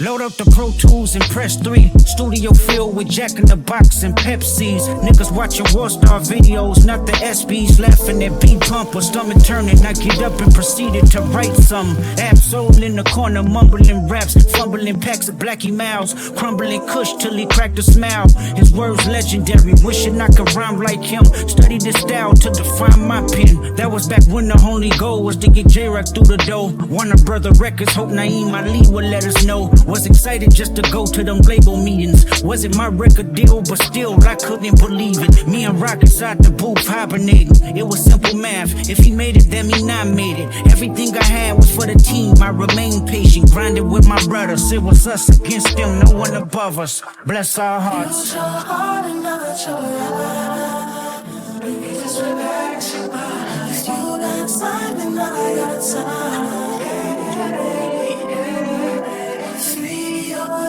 Load up the Pro Tools and press 3. Studio filled with Jack in the Box and Pepsis. Niggas watching Warstar videos, not the SBs. Laughing at beat pumpers, stomach turning. I get up and proceeded to write some. Absol in the corner, mumbling raps, fumbling packs of Blackie Miles, crumbling Kush till he cracked a smile. His words legendary, wishing I could rhyme like him. Study this style to define my pen. That was back when the only goal was to get J-Rock through the door. Warner Brother Records, hope Naeem Ali would let us know. Was excited just to go to them label meetings. Wasn't my record deal, but still I couldn't believe it. Me and Rock inside the booth hibernating. It was simple math. If he made it, then me not made it. Everything I had was for the team. I remained patient, grinding with my brothers. It was us against them, no one above us. Bless our hearts. Use your heart and not your mind. Baby, just relax your mind. If you got time, then I got time.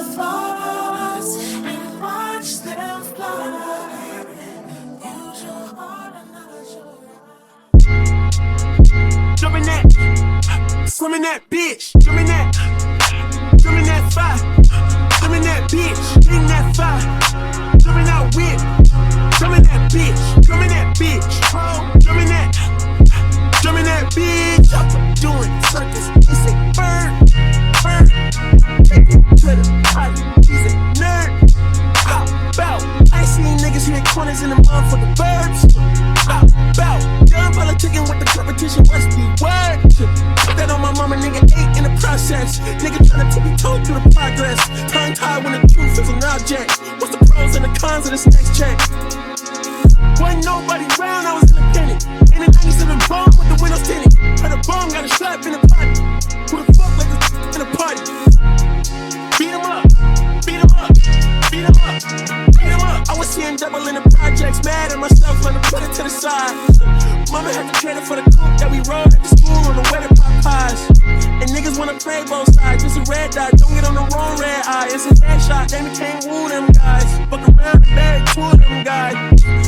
Thoughts and watch them fly. Use your heart and not your mind. Jumping that, swimming that bitch. Jumping that fire. Swimming that bitch, getting that fire. Jumping that whip, jumping that bitch. Jumping that bitch, jumping that bitch. I'm doing circus. He say bird. Take it to the party. He's a nerd. Hop out. I ain't seen niggas hit corners in the motherfucking verbs. Hop out. Young fella ticking with the competition. What's the word? Put that on my mama, nigga. 8 in the process. Nigga tryna tippy-toe through the progress. Tongue tied when the truth is an object. What's the pros and the cons of this next check? Wasn't nobody round, I was independent. In a 97 bomb with the windows tinted. Had a bomb, got a slap in the potty. Who the fuck like this in a party? Beat him up, beat him up, beat him up, beat him up. I was seeing double in the projects, mad at myself, let me put it to the side. Mama had to trade it for the coupe that we rode at the school on the way to Popeyes. And niggas wanna play both sides, it's a red dot, don't get on the wrong red eye. It's a headshot, they can't woo them guys. Fuck around and marry 2 of them guys.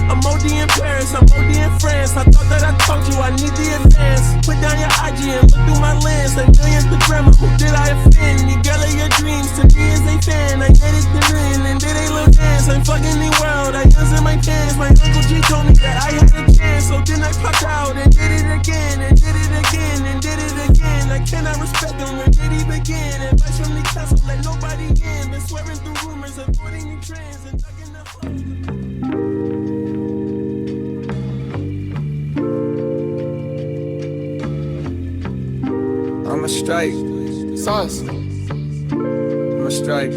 I'm OD in Paris, I'm OD in France. I thought that I told you I need the advance. Put down your IG and look through my lens. Like millions to grandma, who did I offend? You girl of your dreams, to me as a fan. I get it to win and did a little dance. I'm fucking the world, I use in my pants. My Uncle G told me that I had a chance. So then I popped out and did it again. And did it again, and did it again. I cannot respect him, where did he begin? Advice from the castle, let nobody in. Been swearing through rumors, avoiding the trends. And ducking the I'm a strike. Sauce. I'm a strike,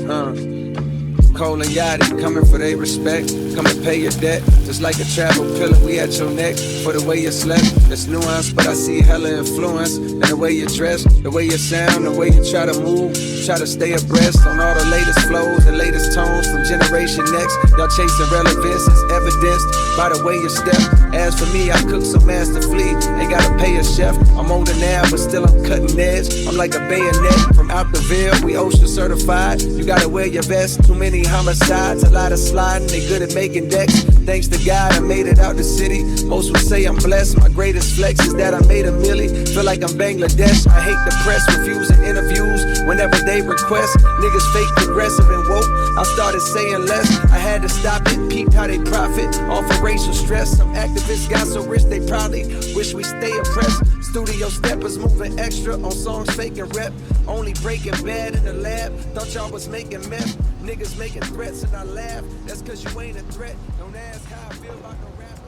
Cole and Yachty coming for their respect. Come and pay your debt. Just like a travel pillar, we at your neck. For the way you slept, it's nuance, but I see hella influence. And the way you dress, the way you sound, the way you try to move. Try to stay abreast on all the latest flows, the latest tones from Generation Next. Y'all chasing relevance, it's evidenced by the way you step. As for me, I cook so masterfully, ain't gotta pay a chef. I'm older now, but still I'm cutting edge. I'm like a bayonet from out the Ville, we OSHA certified. You gotta wear your vest, too many homicides, a lot of sliding, they good at making decks. Thanks to God, I made it out the city. Most would say I'm blessed, my greatest flex is that I made a milli. Feel like I'm Bangladesh, I hate the press, refusing interviews whenever they request. Niggas fake, progressive, and woke, I started saying less. I had to stop it, peeped how they profit off of racial stress. Some activists got so rich they probably wish we stay oppressed. Studio steppers moving extra on songs faking rep. Only breaking bad in the lab, thought y'all was making meth. Niggas making threats and I laugh, that's cause you ain't a threat. Don't ask how I feel about no rappers.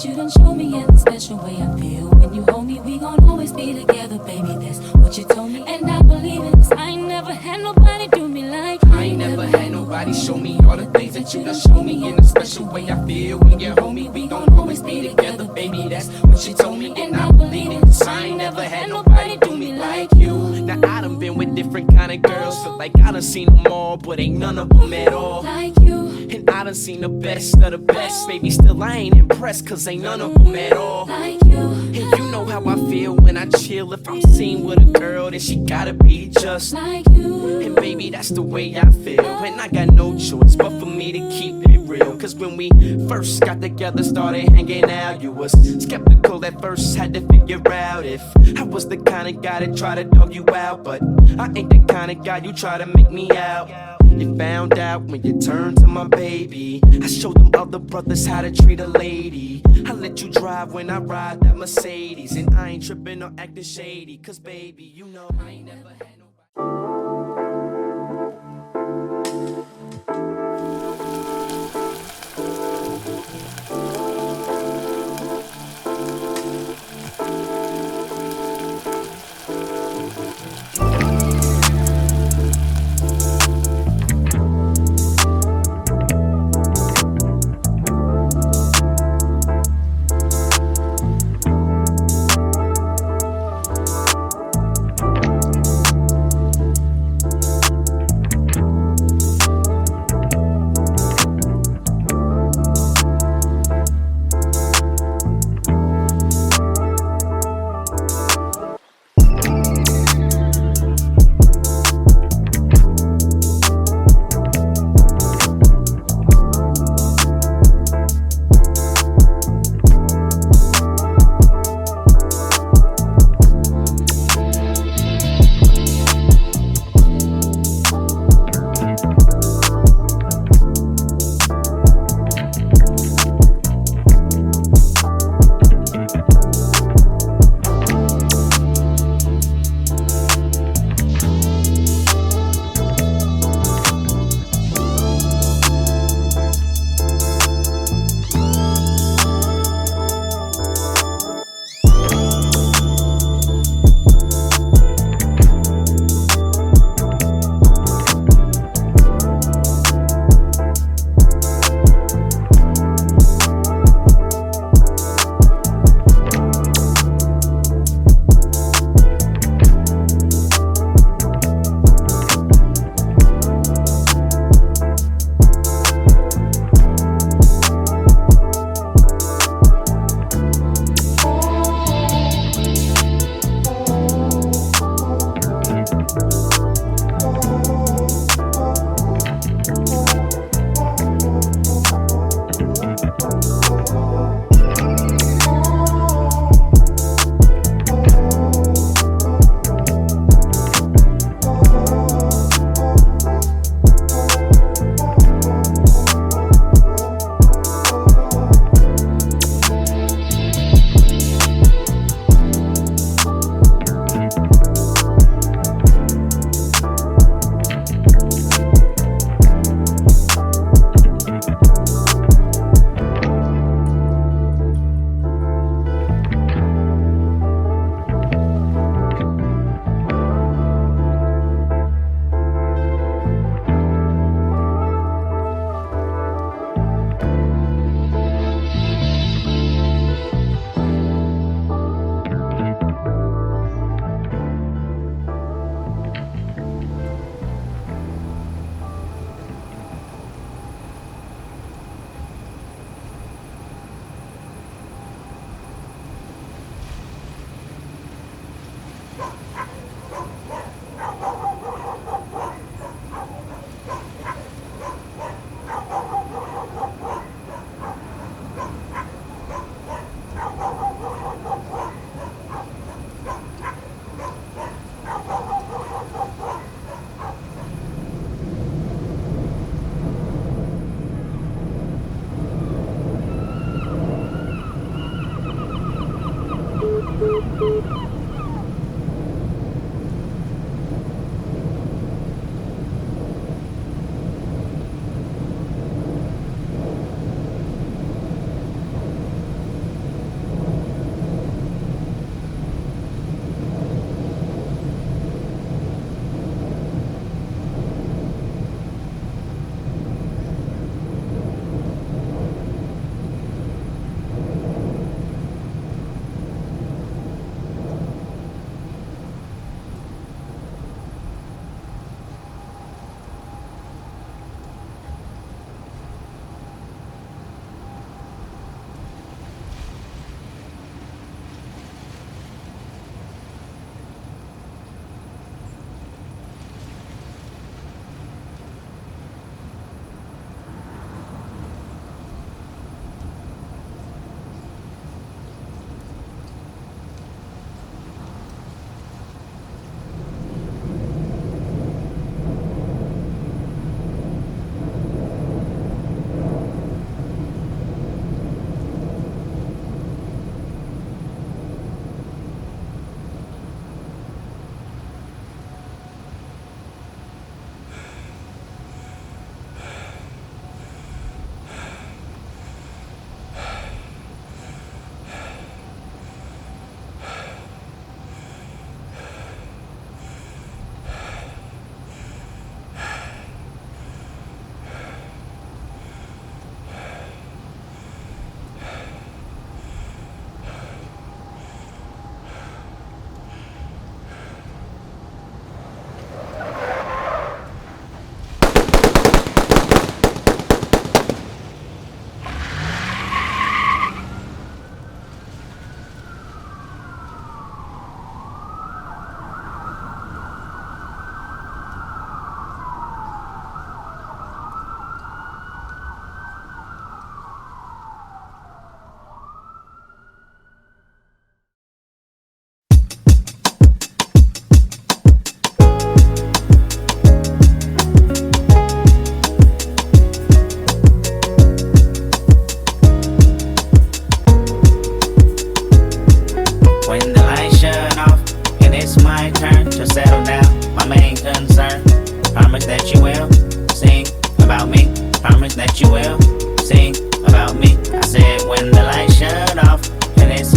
you done show me in the special way I feel. When you hold me, we gon' always be together, baby. That's what you told me, and I believe in this. I ain't never had nobody do me like you. I ain't never had nobody show me all the things that you done show me in the special way I feel. When you hold me, we gon' always be together, baby. That's what you told me, and I believe in this. I ain't never had nobody do me like you. Now I done been with different kind of girls, feel like I done seen them all, but ain't none of them at all like you. And I done seen the best of the best, baby. Still I ain't impressed, cause ain't none of them at all like you. And you know how I feel when I chill. If I'm seen with a girl, then she gotta be just like you. And baby, that's the way I feel. And I got no choice but for me to keep it real. Cause when we first got together, started hanging out, you was skeptical at first, had to figure out if I was the kind of guy that try to dog you out. But I ain't the kind of guy you try to make me out. You found out when you turned to my baby. I showed them other brothers how to treat a lady. I let you drive when I ride that Mercedes. And I ain't tripping or acting shady, cause baby, you know I ain't never had nobody.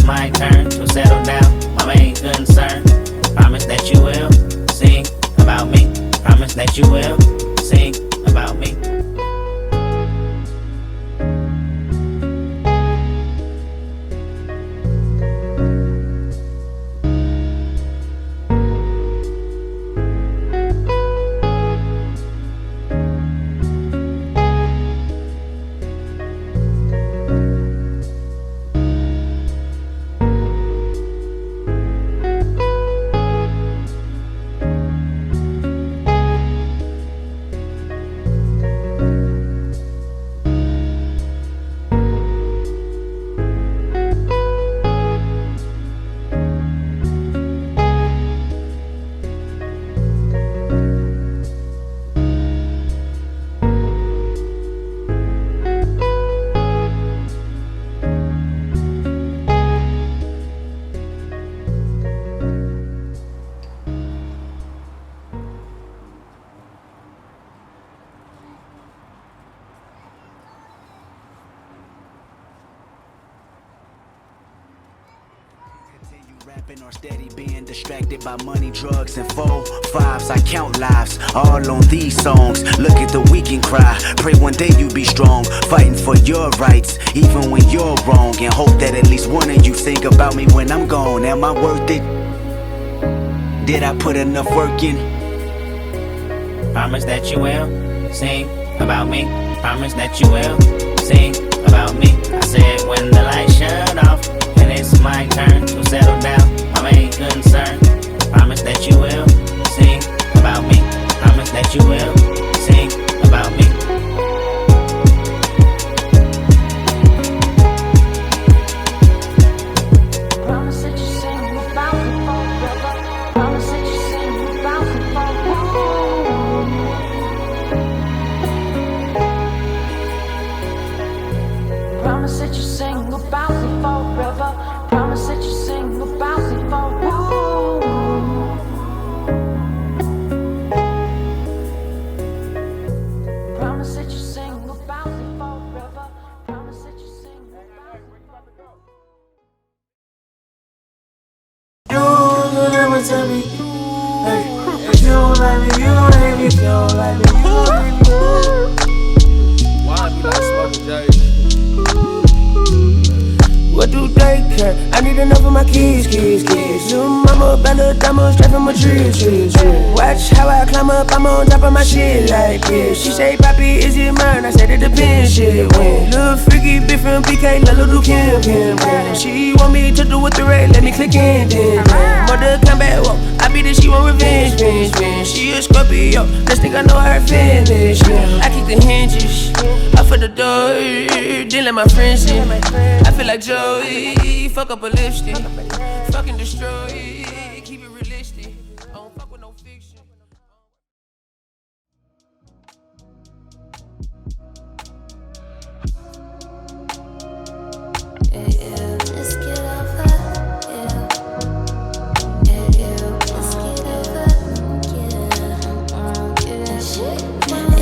it's my turn to settle down. My main concern. Promise that you will sing about me. Promise that you will sing about me. Or steady being distracted by money, drugs, and 4-5s. I count lives all on these songs. Look at the weak and cry. Pray one day you be strong, fighting for your rights, even when you're wrong. And hope that at least one of you think about me when I'm gone. Am I worth it? Did I put enough work in? Promise that you will sing about me. Promise that you will sing about me. I said when the lights shut off and it's my turn to settle down. My main concern. Promise that you will sing about me. Promise that you will sing about me. Promise that you sing about me forever. Promise that you sing about me forever. Promise that you sing about me forever. Promise that you sing about me forever. Promise that you sing about me forever. Promise that you sing about me forever. You will never tell me. Hey, if you don't like me, you don't hate me. If you don't like me, you don't hate me. Why be like smoking Jay? What do they care? I need enough of my kids. Little mama, bad little diamond, straight from a tree. Watch how I climb up, I'm on top of my shit like this. She say, Papi, is it mine? I said it depends, shit. When little freaky bitch from PK, little Kim. She want me to do with the red, let me click in, then. Mother come back, whoa, I beat it, she want revenge. She a Scorpio, let's think I know her finish. I kick the hinges, up for the door, then let my friends in. I feel like Joey, fuck up a lipstick, fucking destroy, keep it realistic. I don't fuck with no fiction. Let's get over, let's get over,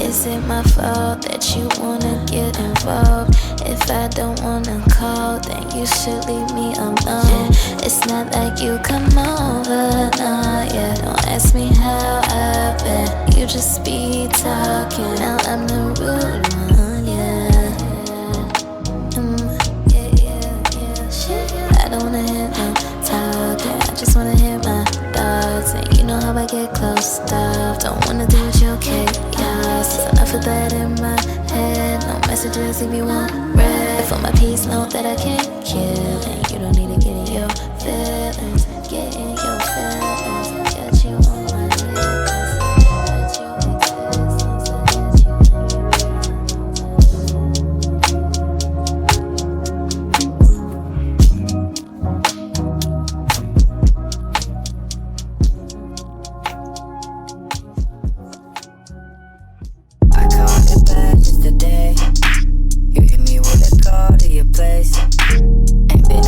Is it my fault that you wanna get involved? If I don't wanna call, then you should leave me alone. It's not like you come over, nah, yeah. Don't ask me how I've been, you just be talking. Now I'm the rude one, yeah. I don't wanna hear no talking, I just wanna hear my thoughts. And you know how I get close stuff, don't wanna do with your chaos. There's enough of that in my head, no messages if you want red. For my peace, know that I can't kill, and you don't need to get in your feelings. Get in your feelings, get you on my lips. Just today, you hit me with a call to your place. Ain't been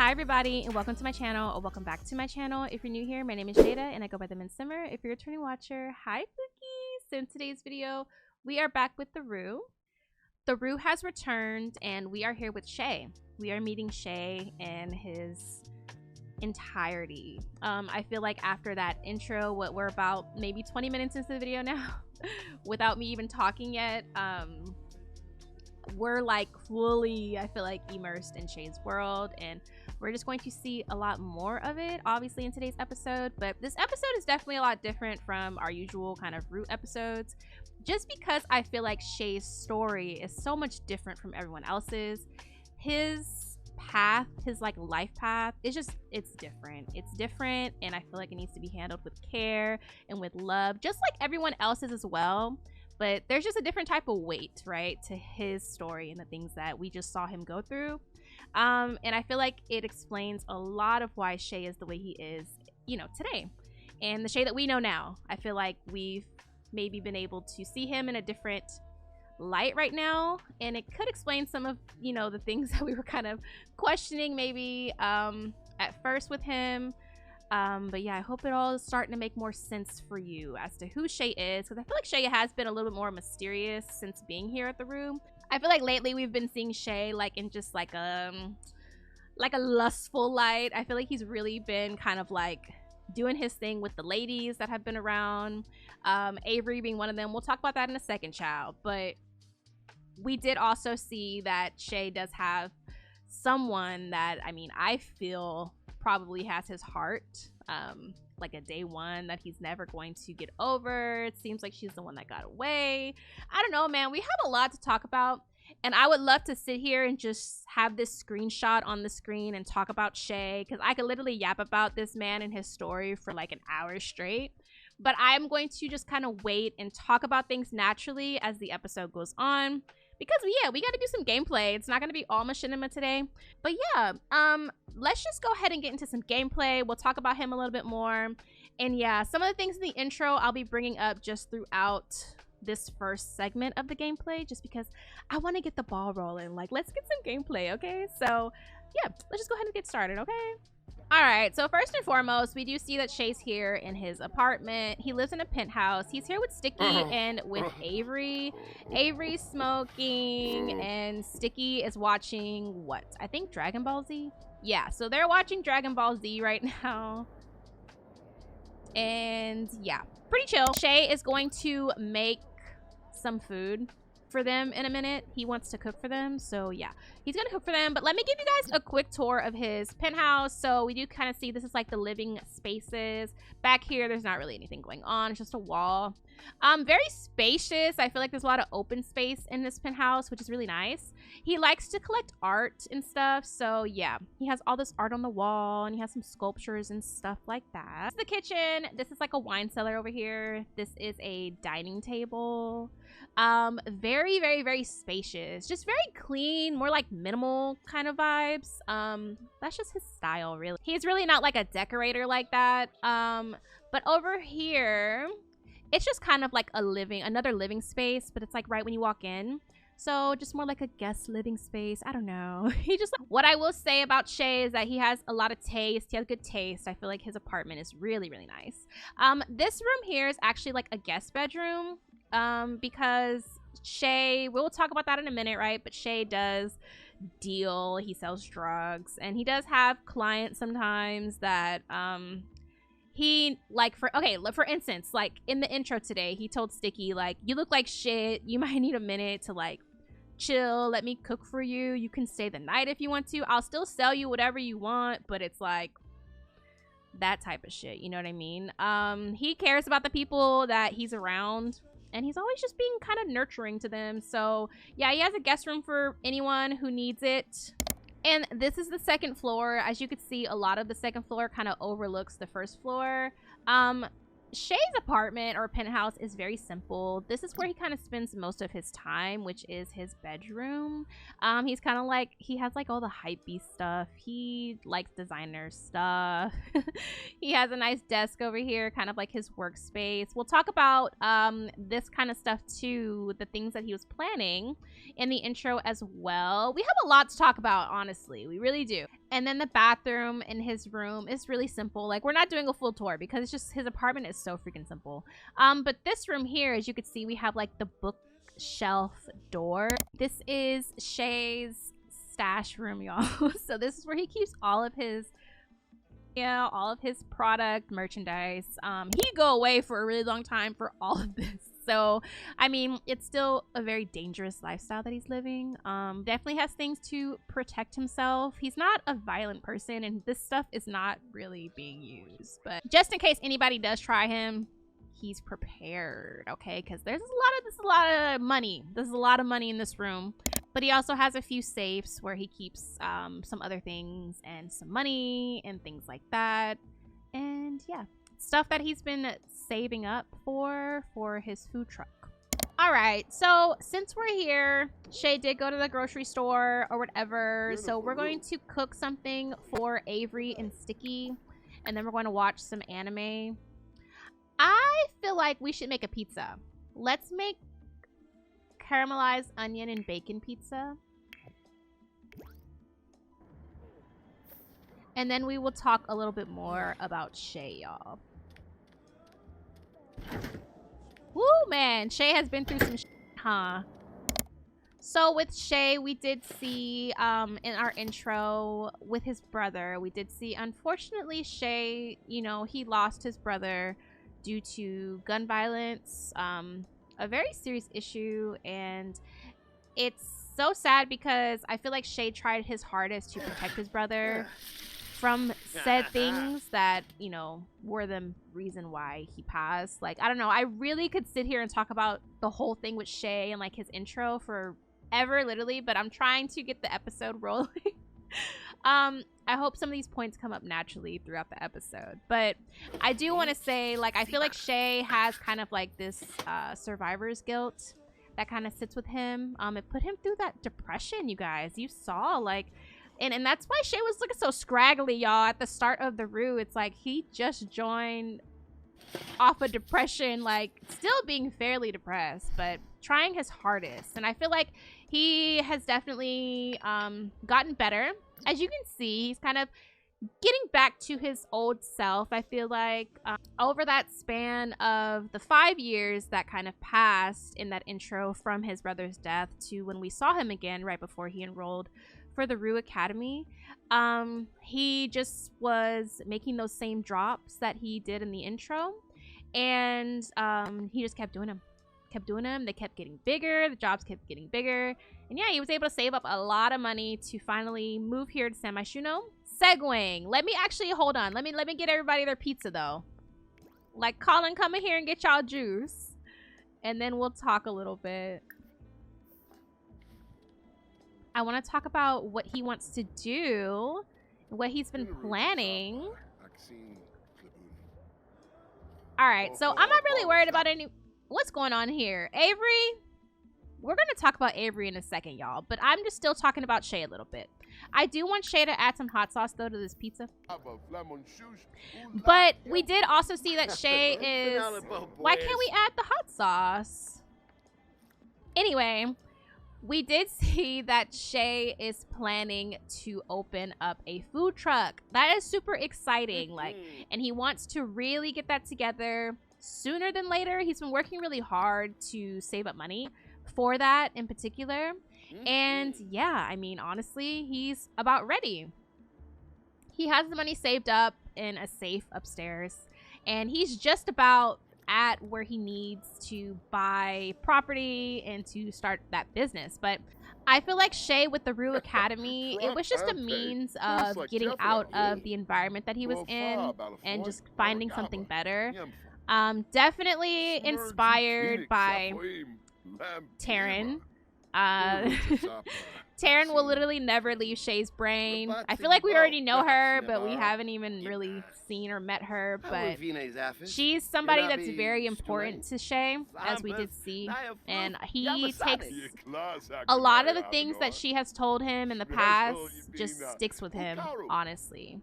Hi everybody and welcome to my channel, or welcome back to my channel. If you're new here, my name is Shea and I go by the mintsimmer. If you're a returning watcher, hi Cookies! So in today's video, we are back with the Roux. The Roux has returned and we are here with Shea. We are meeting Shea in his entirety. I feel like after that intro, we're about maybe 20 minutes into the video now without me even talking yet. We're like fully, I feel like, immersed in Shea's world, and we're just going to see a lot more of it obviously in today's episode. But this episode is definitely a lot different from our usual kind of Roux episodes, just because I feel like Shea's story is so much different from everyone else's. His path, his like life path, it's different. It's different, and I feel like it needs to be handled with care and with love, just like everyone else's as well. But there's just a different type of weight, right, to his story and the things that we just saw him go through. And I feel like it explains a lot of why Shea is the way he is, you know, today. And the Shea that we know now, I feel like we've maybe been able to see him in a different light right now. And it could explain some of, you know, the things that we were kind of questioning maybe at first with him. But yeah, I hope it all is starting to make more sense for you as to who Shea is, because I feel like Shea has been a little bit more mysterious since being here at the Roux. I feel like lately we've been seeing Shea like in just like a lustful light. I feel like he's really been kind of like doing his thing with the ladies that have been around, Avery being one of them. We'll talk about that in a second, child. But we did also see that Shea does have someone that, I mean, I feel probably has his heart, like a day one that he's never going to get over. It seems like she's the one that got away. I don't know, man. We have a lot to talk about, and I would love to sit here and just have this screenshot on the screen and talk about Shea, because I could literally yap about this man and his story for like an hour straight. But I'm going to just kind of wait and talk about things naturally as the episode goes on, because yeah, we got to do some gameplay. It's not going to be all machinima today. But yeah, let's just go ahead and get into some gameplay. We'll talk about him a little bit more. And yeah, some of the things in the intro I'll be bringing up just throughout this first segment of the gameplay, just because I want to get the ball rolling. Like, let's get some gameplay, okay? So yeah, let's just go ahead and get started, okay? All right, so first and foremost, we do see that Shea's here in his apartment. He lives in a penthouse. He's here with Sticky and with Avery. Avery's smoking, and Sticky is watching what? I think Dragon Ball Z? Yeah, so they're watching Dragon Ball Z right now. And yeah, pretty chill. Shea is going to make some food for them in a minute. He wants to cook for them, so yeah, he's gonna cook for them. But let me give you guys a quick tour of his penthouse. So we do kind of see this is like the living spaces. Back here there's not really anything going on, it's just a wall. Very spacious. I feel like there's a lot of open space in this penthouse, which is really nice. He likes to collect art and stuff, so yeah, he has all this art on the wall, and he has some sculptures and stuff like that. This is the kitchen. This is like a wine cellar over here. This is a dining table. Very, very, very spacious, just very clean, more like minimal kind of vibes. That's just his style, really. He's really not like a decorator like that. But over here, it's just kind of like another living space, but it's like right when you walk in. So just more like a guest living space. I don't know. What I will say about Shea is that he has a lot of taste. He has good taste. I feel like his apartment is really, really nice. This room here is actually like a guest bedroom, because Shea, we'll talk about that in a minute, right? But Shea does deal. He sells drugs, and he does have clients sometimes that he like, for instance, like in the intro today, he told Sticky, like, you look like shit, you might need a minute to like chill, let me cook for you, you can stay the night if you want to, I'll still sell you whatever you want. But it's like that type of shit, you know what I mean? He cares about the people that he's around, and he's always just being kind of nurturing to them. So yeah, he has a guest room for anyone who needs it. And this is the second floor. As you can see, a lot of the second floor kind of overlooks the first floor. Shea's apartment or penthouse is very simple. This is where he kind of spends most of his time, which is his bedroom. He's kind of like, he has like all the hypebeast stuff. He likes designer stuff. He has a nice desk over here, kind of like his workspace. We'll talk about this kind of stuff too, the things that he was planning in the intro as well. We have a lot to talk about, honestly. We really do. And then the bathroom in his room is really simple. Like, we're not doing a full tour because it's just, his apartment is so freaking simple. But this room here, as you can see, we have like the bookshelf door. This is Shea's stash room, y'all. So this is where he keeps all of his, all of his product, merchandise. He go away for a really long time for all of this. So, I mean, it's still a very dangerous lifestyle that he's living. Definitely has things to protect himself. He's not a violent person, and this stuff is not really being used. But just in case anybody does try him, he's prepared, okay? Because there's a lot of money. There's a lot of money in this room. But he also has a few safes where he keeps some other things and some money and things like that. And yeah, stuff that he's been saving up for his food truck. All right, so since we're here, Shea did go to the grocery store or whatever, so we're going to cook something for Avery and Sticky, and then we're going to watch some anime. I feel like we should make a pizza. Let's make caramelized onion and bacon pizza. And then we will talk a little bit more about Shea, y'all. Woo, man. Shea has been through some shit, huh? So with Shea, we did see in our intro with his brother, we did see, unfortunately, Shea, you know, he lost his brother due to gun violence, a very serious issue, and it's so sad because I feel like Shea tried his hardest to protect his brother from said things that, you know, were the reason why he passed. Like, I don't know, I really could sit here and talk about the whole thing with Shea and like his intro forever, literally, but I'm trying to get the episode rolling. I hope some of these points come up naturally throughout the episode, but I do want to say, like, I feel like Shea has kind of like this survivor's guilt that kind of sits with him. It put him through that depression, you guys. You saw, like, and that's why Shea was looking so scraggly, y'all, at the start of the Roux. It's like he just joined off of depression, like still being fairly depressed, but trying his hardest. And I feel like he has definitely gotten better. As you can see, he's kind of getting back to his old self. I feel like over that span of the 5 years that kind of passed in that intro from his brother's death to when we saw him again right before he enrolled for the Roux Academy, he just was making those same drops that he did in the intro, and he just kept doing them. They kept getting bigger, the jobs kept getting bigger, and yeah, he was able to save up a lot of money to finally move here to San Myshuno. Segueing, let me actually, hold on, let me get everybody their pizza though. Like, Colin, come in here and get y'all juice, and then we'll talk a little bit. I want to talk about what he wants to do, what he's been planning. All right, so I'm not really worried about what's going on here. Avery, we're going to talk about Avery in a second, y'all, but I'm just still talking about Shea a little bit. I do want Shea to add some hot sauce, though, to this pizza. But we did also see that Shea is... Why can't we add the hot sauce? Anyway, we did see that Shea is planning to open up a food truck. That is super exciting. Like, and he wants to really get that together sooner than later. He's been working really hard to save up money for that in particular. And yeah, I mean, honestly, he's about ready. He has the money saved up in a safe upstairs, and he's just about at where he needs to buy property and to start that business. But I feel like Shea with the Roux Academy, it was just a means of getting out of the environment that he was in and just finding something better. Definitely inspired by Taran. Taran will literally never leave Shea's brain. I feel like we already know her, but we haven't even really seen or met her. But she's somebody that's very important to Shea, as we did see. And he takes a lot of the things that she has told him in the past, just sticks with him, honestly.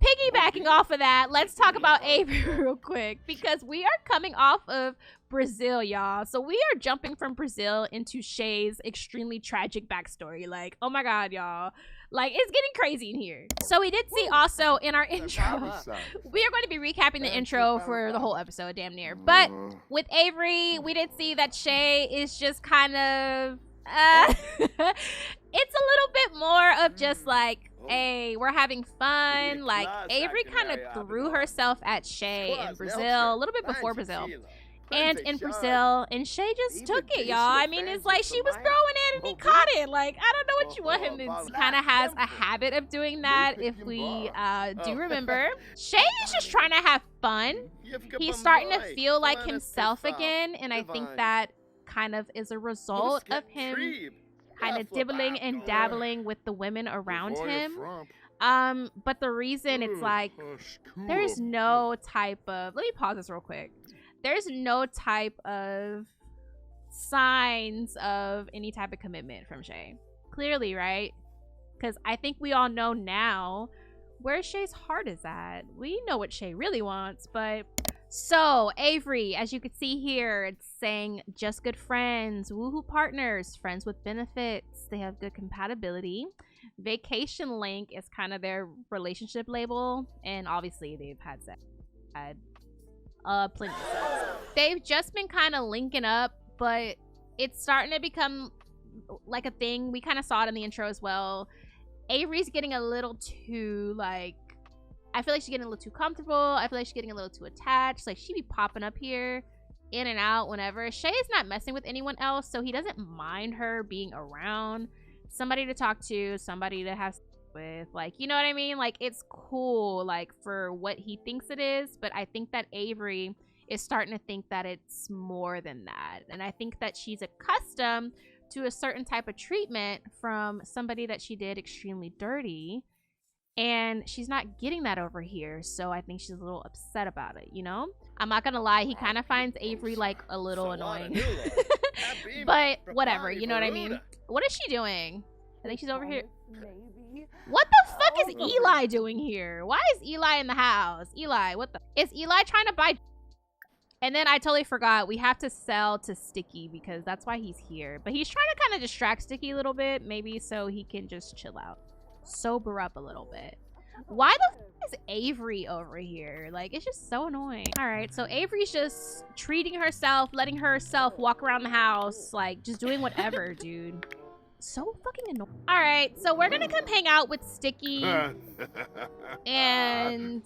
Piggybacking off of that, let's talk about Avery real quick, because we are coming off of Brazil, y'all. So we are jumping from Brazil into Shea's extremely tragic backstory. Like, oh my god, y'all. Like, it's getting crazy in here. So we did see also in our intro, we are going to be recapping the intro for the whole episode, damn near. But with Avery, we did see that Shea is just kind of... it's a little bit more of just like, hey, we're having fun. Like, Avery kind of threw herself at Shea in Brazil, a little bit before Brazil. And in Brazil, and Shea just took it, y'all. I mean, it's like she was throwing it and he caught it. Like, I don't know what you want him to. He kind of has a habit of doing that, if we do remember. Shea is just trying to have fun. He's starting to feel like himself again, and I think that kind of is a result of him kind of dibbling and dabbling with the women around him. But the reason it's like, there's no type of, let me pause this real quick. There's no type of signs of any type of commitment from Shea. Clearly, right? Because I think we all know now where Shea's heart is at. We know what Shea really wants, but... So, Avery, as you can see here, it's saying just good friends, woohoo partners, friends with benefits. They have good compatibility. Vacation link is kind of their relationship label, and obviously they've had sex. Plenty of sex. They've just been kind of linking up, but it's starting to become like a thing. We kind of saw it in the intro as well. Avery's getting a little too, like, I feel like she's getting a little too comfortable. I feel like she's getting a little too attached. Like, she be popping up here, in and out whenever. Shea is not messing with anyone else, so he doesn't mind her being around. Somebody to talk to, somebody to have with. Like, you know what I mean? Like, it's cool, like, for what he thinks it is. But I think that Avery is starting to think that it's more than that. And I think that she's accustomed to a certain type of treatment from somebody that she did extremely dirty. And she's not getting that over here, so I think she's a little upset about it, you know? I'm not gonna lie, he kind of finds Avery, like, a little annoying. But whatever, you know what I mean? What is she doing? I think she's over here. What the fuck is Eli doing here? Why is Eli in the house? Eli, what the... Is Eli trying to buy... And then I totally forgot, we have to sell to Sticky because that's why he's here. But he's trying to kind of distract Sticky a little bit, maybe so he can just chill out. Sober up a little bit. Why the f is Avery over here? Like, it's just so annoying. All right, so Avery's just treating herself, letting herself walk around the house, like, just doing whatever, dude. So fucking annoying. All right, so we're gonna come hang out with Sticky and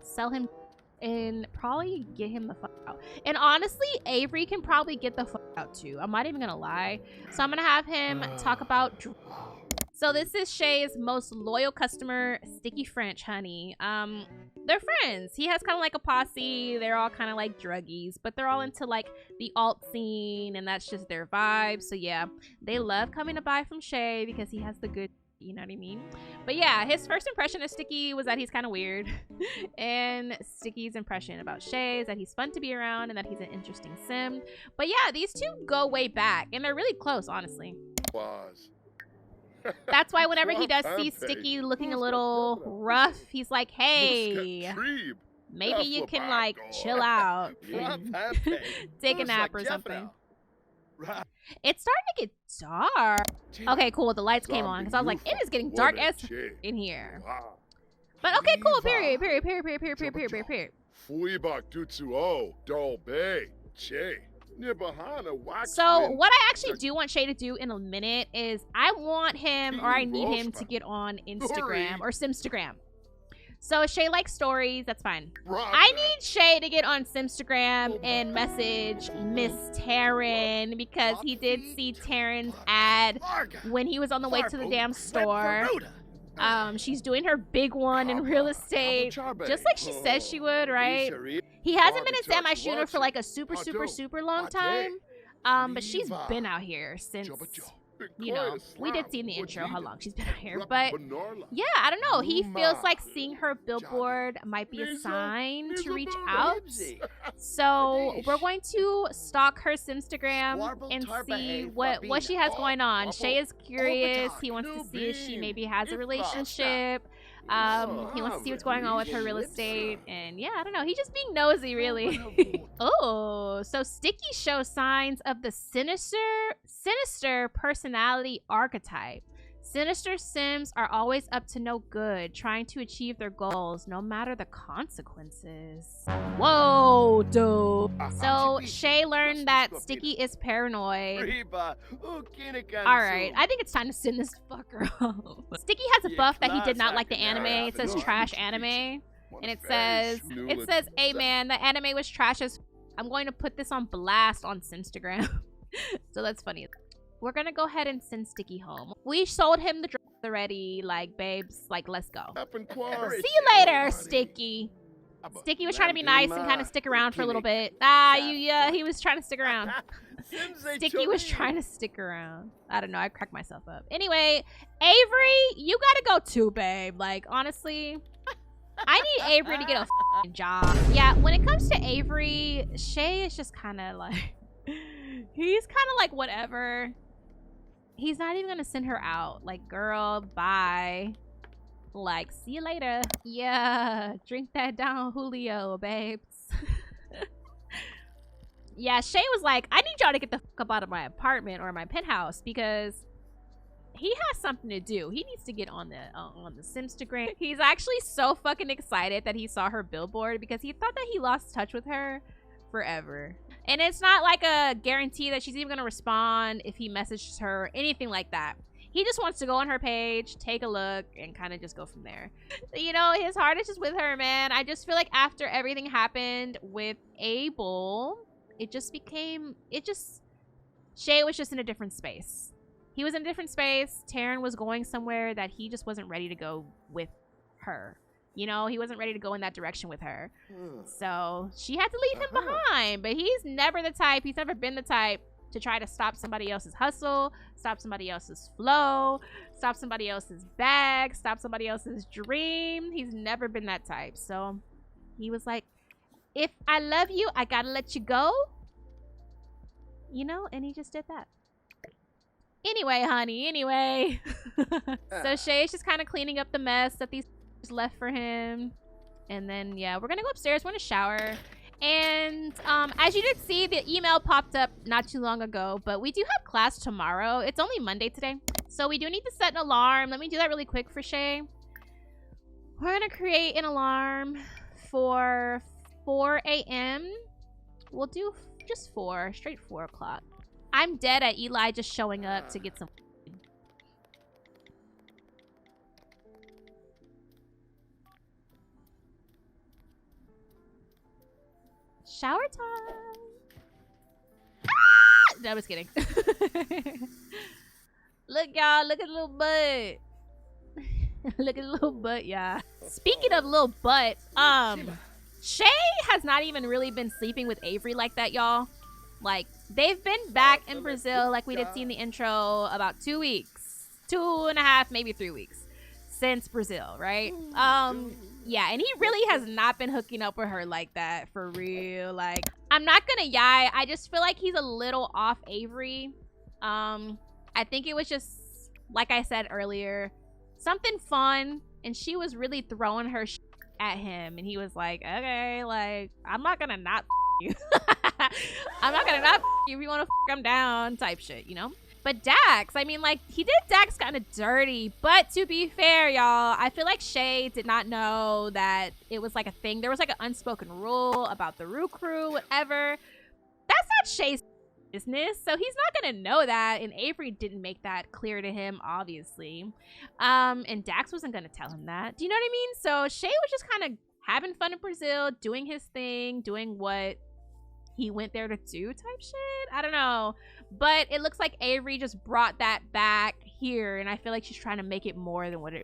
sell him and probably get him the fuck out. And honestly, Avery can probably get the fuck out too. I'm not even gonna lie. So I'm gonna have him talk about... So this is Shea's most loyal customer, Sticky French, honey. They're friends. He has kind of like a posse. They're all kind of like druggies, but they're all into like the alt scene, and that's just their vibe. So yeah, they love coming to buy from Shea because he has the good, you know what I mean? But yeah, his first impression of Sticky was that he's kind of weird. And Sticky's impression about Shea is that he's fun to be around and that he's an interesting sim. But yeah, these two go way back, and they're really close, honestly. That's why whenever he does see Sticky looking a little rough, he's like, hey, maybe you can like chill out and take a nap or something. It's starting to get dark. Okay, cool. The lights came on because I was like, it is getting dark as in here. But okay, cool. Period. So what I actually do want Shea to do in a minute is I want him, or I need him to get on Instagram or Simstagram. So Shea likes stories, that's fine. I need Shea to get on Simstagram and message Miss Taran because he did see Taran's ad when he was on the way to the damn store. She's doing her big one in real estate, just like she says she would, right? He hasn't been in Semi Shooter for like a super long time. But she's been out here since, you know, we did see in the intro how long she's been out here. But yeah, I don't know. He feels like seeing her billboard might be a sign to reach out. So we're going to stalk her Simstagram and see what she has going on. Shea is curious. He wants to see if she maybe has a relationship. He wants to see what's going on with her real estate, and yeah, I don't know. He's just being nosy, really. Oh, so Sticky shows signs of the sinister personality archetype. Sinister Sims are always up to no good, trying to achieve their goals, no matter the consequences. Whoa, dude. So Shea learned that Sticky is paranoid. Alright, I think it's time to send this fucker home. Sticky has a buff that he did not like the anime. It says trash anime. And it says, hey man, the anime was trash as I'm going to put this on blast on Simstagram. So that's funny. We're gonna go ahead and send Sticky home. We sold him the drugs already. Like, babes, like, let's go. See you later, Sticky. Sticky was trying to be nice and kind of stick around for a little bit. He was trying to stick around. Sticky was trying to stick around. I don't know. I cracked myself up. Anyway, Avery, you gotta go too, babe. Like, honestly, I need Avery to get a f***ing job. Yeah, when it comes to Avery, Shea is just kind of like... He's kind of like, whatever. He's not even gonna send her out. Like, girl, bye. Like, see you later. Yeah, drink that down, Julio, babes. Yeah, Shea was like, I need y'all to get the fuck up out of my apartment or my penthouse because he has something to do. He needs to get on the Simstagram. He's actually so fucking excited that he saw her billboard because he thought that he lost touch with her forever. And it's not like a guarantee that she's even gonna respond if he messages her or anything like that. He just wants to go on her page, take a look, and kind of just go from there. You know, his heart is just with her, man. I just feel like after everything happened with Abel, Shea was just in a different space. He was in a different space. Taran was going somewhere that he just wasn't ready to go with her. You know, he wasn't ready to go in that direction with her. So she had to leave him behind. But he's never the type, he's never been the type to try to stop somebody else's hustle, stop somebody else's flow, stop somebody else's bag, stop somebody else's dream. He's never been that type. So he was like, if I love you, I gotta let you go. You know, and he just did that. Anyway, honey, anyway. So Shea's just kind of cleaning up the mess that these left for him. And then, yeah, we're gonna go upstairs. We're gonna shower. And as you did see, the email popped up not too long ago, but we do have class tomorrow. It's only Monday today, so we do need to set an alarm. Let me do that really quick for Shea. We're gonna create an alarm for 4 a.m. We'll do just 4, straight 4 o'clock. I'm dead at Eli just showing up to get some food. Shower time. Ah! No, I'm just kidding. Look, y'all. Look at the little butt. Look at the little butt, y'all. Speaking of little butt, Shea has not even really been sleeping with Avery like that, y'all. Like, they've been back in Brazil, like we did see in the intro, about 2 weeks. 2.5, maybe 3 weeks since Brazil, right? Yeah, and he really has not been hooking up with her like that, for real. Like, I'm not gonna yai. I just feel like he's a little off Avery. I think it was just, like I said earlier, something fun, and she was really throwing her at him, and he was like, okay, like, I'm not gonna not you. I'm not gonna not you if you want to I'm down type shit, you know? But Dax, I mean, like, he did Dax kind of dirty, but to be fair, y'all, I feel like Shea did not know that it was like a thing. There was like an unspoken rule about the Roux crew, whatever. That's not Shea's business, so he's not gonna know that, and Avery didn't make that clear to him, obviously. And Dax wasn't gonna tell him that. Do you know what I mean? So Shea was just kind of having fun in Brazil, doing his thing, doing what he went there to do type shit. I don't know. But it looks like Avery just brought that back. here, and I feel like she's trying to make it more than what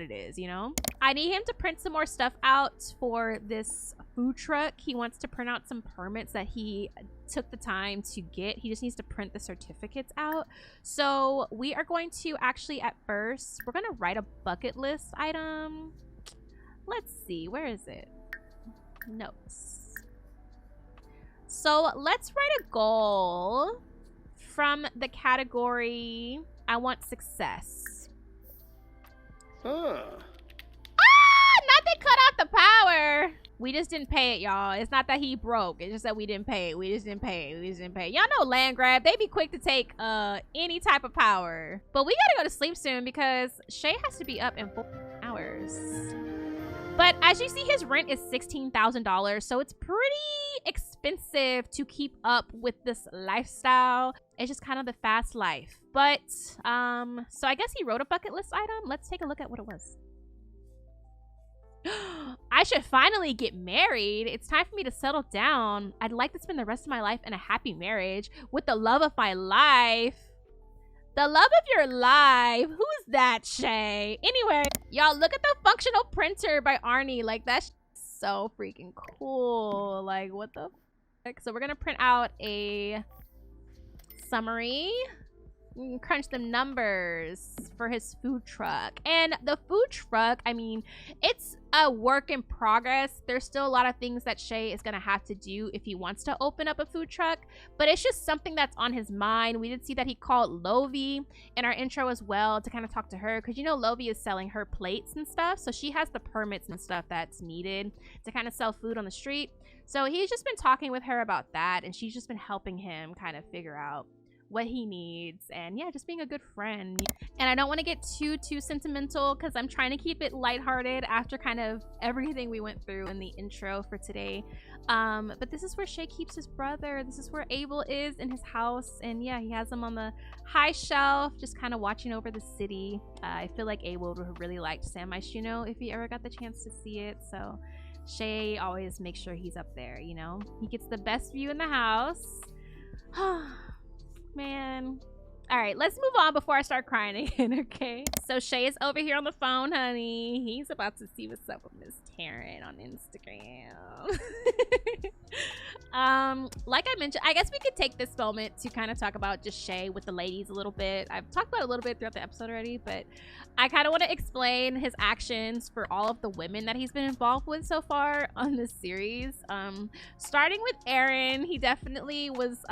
it is, you know? I need him to print some more stuff out for this food truck. He wants to print out some permits that he took the time to get. He just needs to print the certificates out. So we are going to actually, at first, we're gonna write a bucket list item. Let's see, where is it? Notes. So let's write a goal from the category, I want success. Huh. Not that cut out the power. We just didn't pay it, y'all. It's not that he broke. It's just that we didn't pay it. We just didn't pay it. We just didn't pay it. Y'all know land grab. They be quick to take any type of power. But we gotta go to sleep soon because Shea has to be up in 4 hours. But as you see, his rent is $16,000. So it's pretty expensive to keep up with this lifestyle. It's just kind of the fast life. But, so I guess he wrote a bucket list item. Let's take a look at what it was. I should finally get married. It's time for me to settle down. I'd like to spend the rest of my life in a happy marriage with the love of my life. The love of your life. Who's that, Shea? Anyway, y'all, look at the functional printer by Arnie. Like, that's so freaking cool. Like, what the fuck? So we're gonna print out a summary. We can crunch the numbers for his food truck. And the food truck, I mean, it's a work in progress. There's still a lot of things that Shea is going to have to do if he wants to open up a food truck. But it's just something that's on his mind. We did see that he called Lovie in our intro as well to kind of talk to her. Because, you know, Lovie is selling her plates and stuff. So she has the permits and stuff that's needed to kind of sell food on the street. So he's just been talking with her about that. And she's just been helping him kind of figure out what he needs, and yeah, just being a good friend. And I don't want to get too sentimental because I'm trying to keep it lighthearted after kind of everything we went through in the intro for today. But this is where Shea keeps his brother. This is where Abel is in his house, and yeah, he has him on the high shelf, just kind of watching over the city. I feel like Abel would have really liked Sam Ice, you know, if he ever got the chance to see it. So Shea always makes sure he's up there, you know. He gets the best view in the house. Man. All right, let's move on before I start crying again, okay? So Shea is over here on the phone, honey. He's about to see what's up with Miss Taran on Instagram. Like I mentioned, I guess we could take this moment to kind of talk about just Shea with the ladies a little bit. I've talked about it a little bit throughout the episode already, but I kind of want to explain his actions for all of the women that he's been involved with so far on this series. Starting with Erin, he definitely was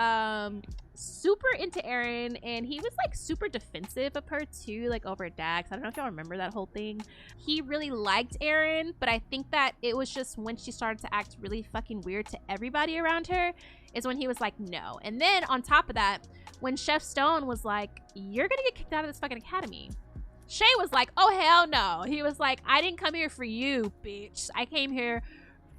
super into Erin, and he was like super defensive of her too, like over Dax. I don't know if y'all remember that whole thing. He really liked Erin, but I think that it was just when she started to act really fucking weird to everybody around her is when he was like, no. And then on top of that, when Chef Stone was like, you're gonna get kicked out of this fucking academy, Shea was like, oh hell no. He was like, I didn't come here for you, bitch. I came here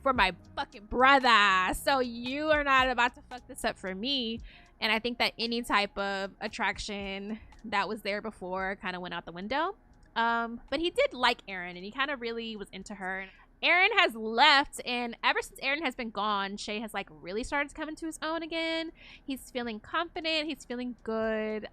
for my fucking brother. So you are not about to fuck this up for me. And I think that any type of attraction that was there before kind of went out the window. But he did like Erin, and he kind of really was into her. Erin has left, and ever since Erin has been gone, Shea has like really started to come into his own again. He's feeling confident. He's feeling good.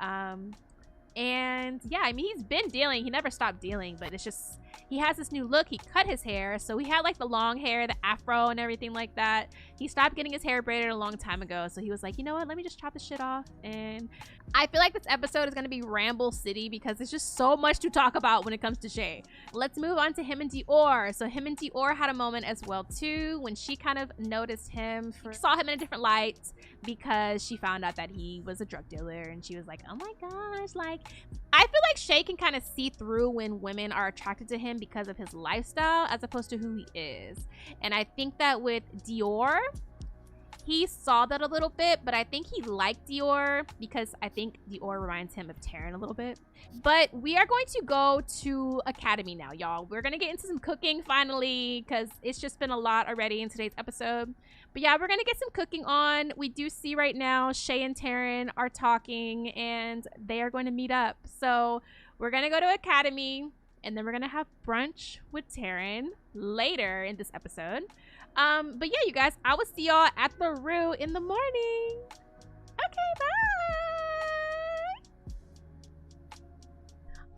And yeah, I mean, he's been dealing. He never stopped dealing, but it's just, he has this new look. He cut his hair. So he had like the long hair, the afro and everything like that. He stopped getting his hair braided a long time ago. So he was like, you know what? Let me just chop this shit off. And I feel like this episode is going to be Ramble City because there's just so much to talk about when it comes to Shea. Let's move on to him and Dior. So him and Dior had a moment as well too, when she kind of noticed him, saw him in a different light because she found out that he was a drug dealer, and she was like, oh my gosh, like, I feel like Shea can kind of see through when women are attracted to him because of his lifestyle as opposed to who he is. And I think that with Dior, he saw that a little bit, but I think he liked Dior because I think Dior reminds him of Taran a little bit. But we are going to go to Academy now, y'all. We're going to get into some cooking finally because it's just been a lot already in today's episode. But yeah, we're going to get some cooking on. We do see right now Shea and Taran are talking, and they are going to meet up. So we're going to go to Academy, and then we're going to have brunch with Taran later in this episode. But yeah, you guys, I will see y'all at the Roux in the morning. Okay, bye.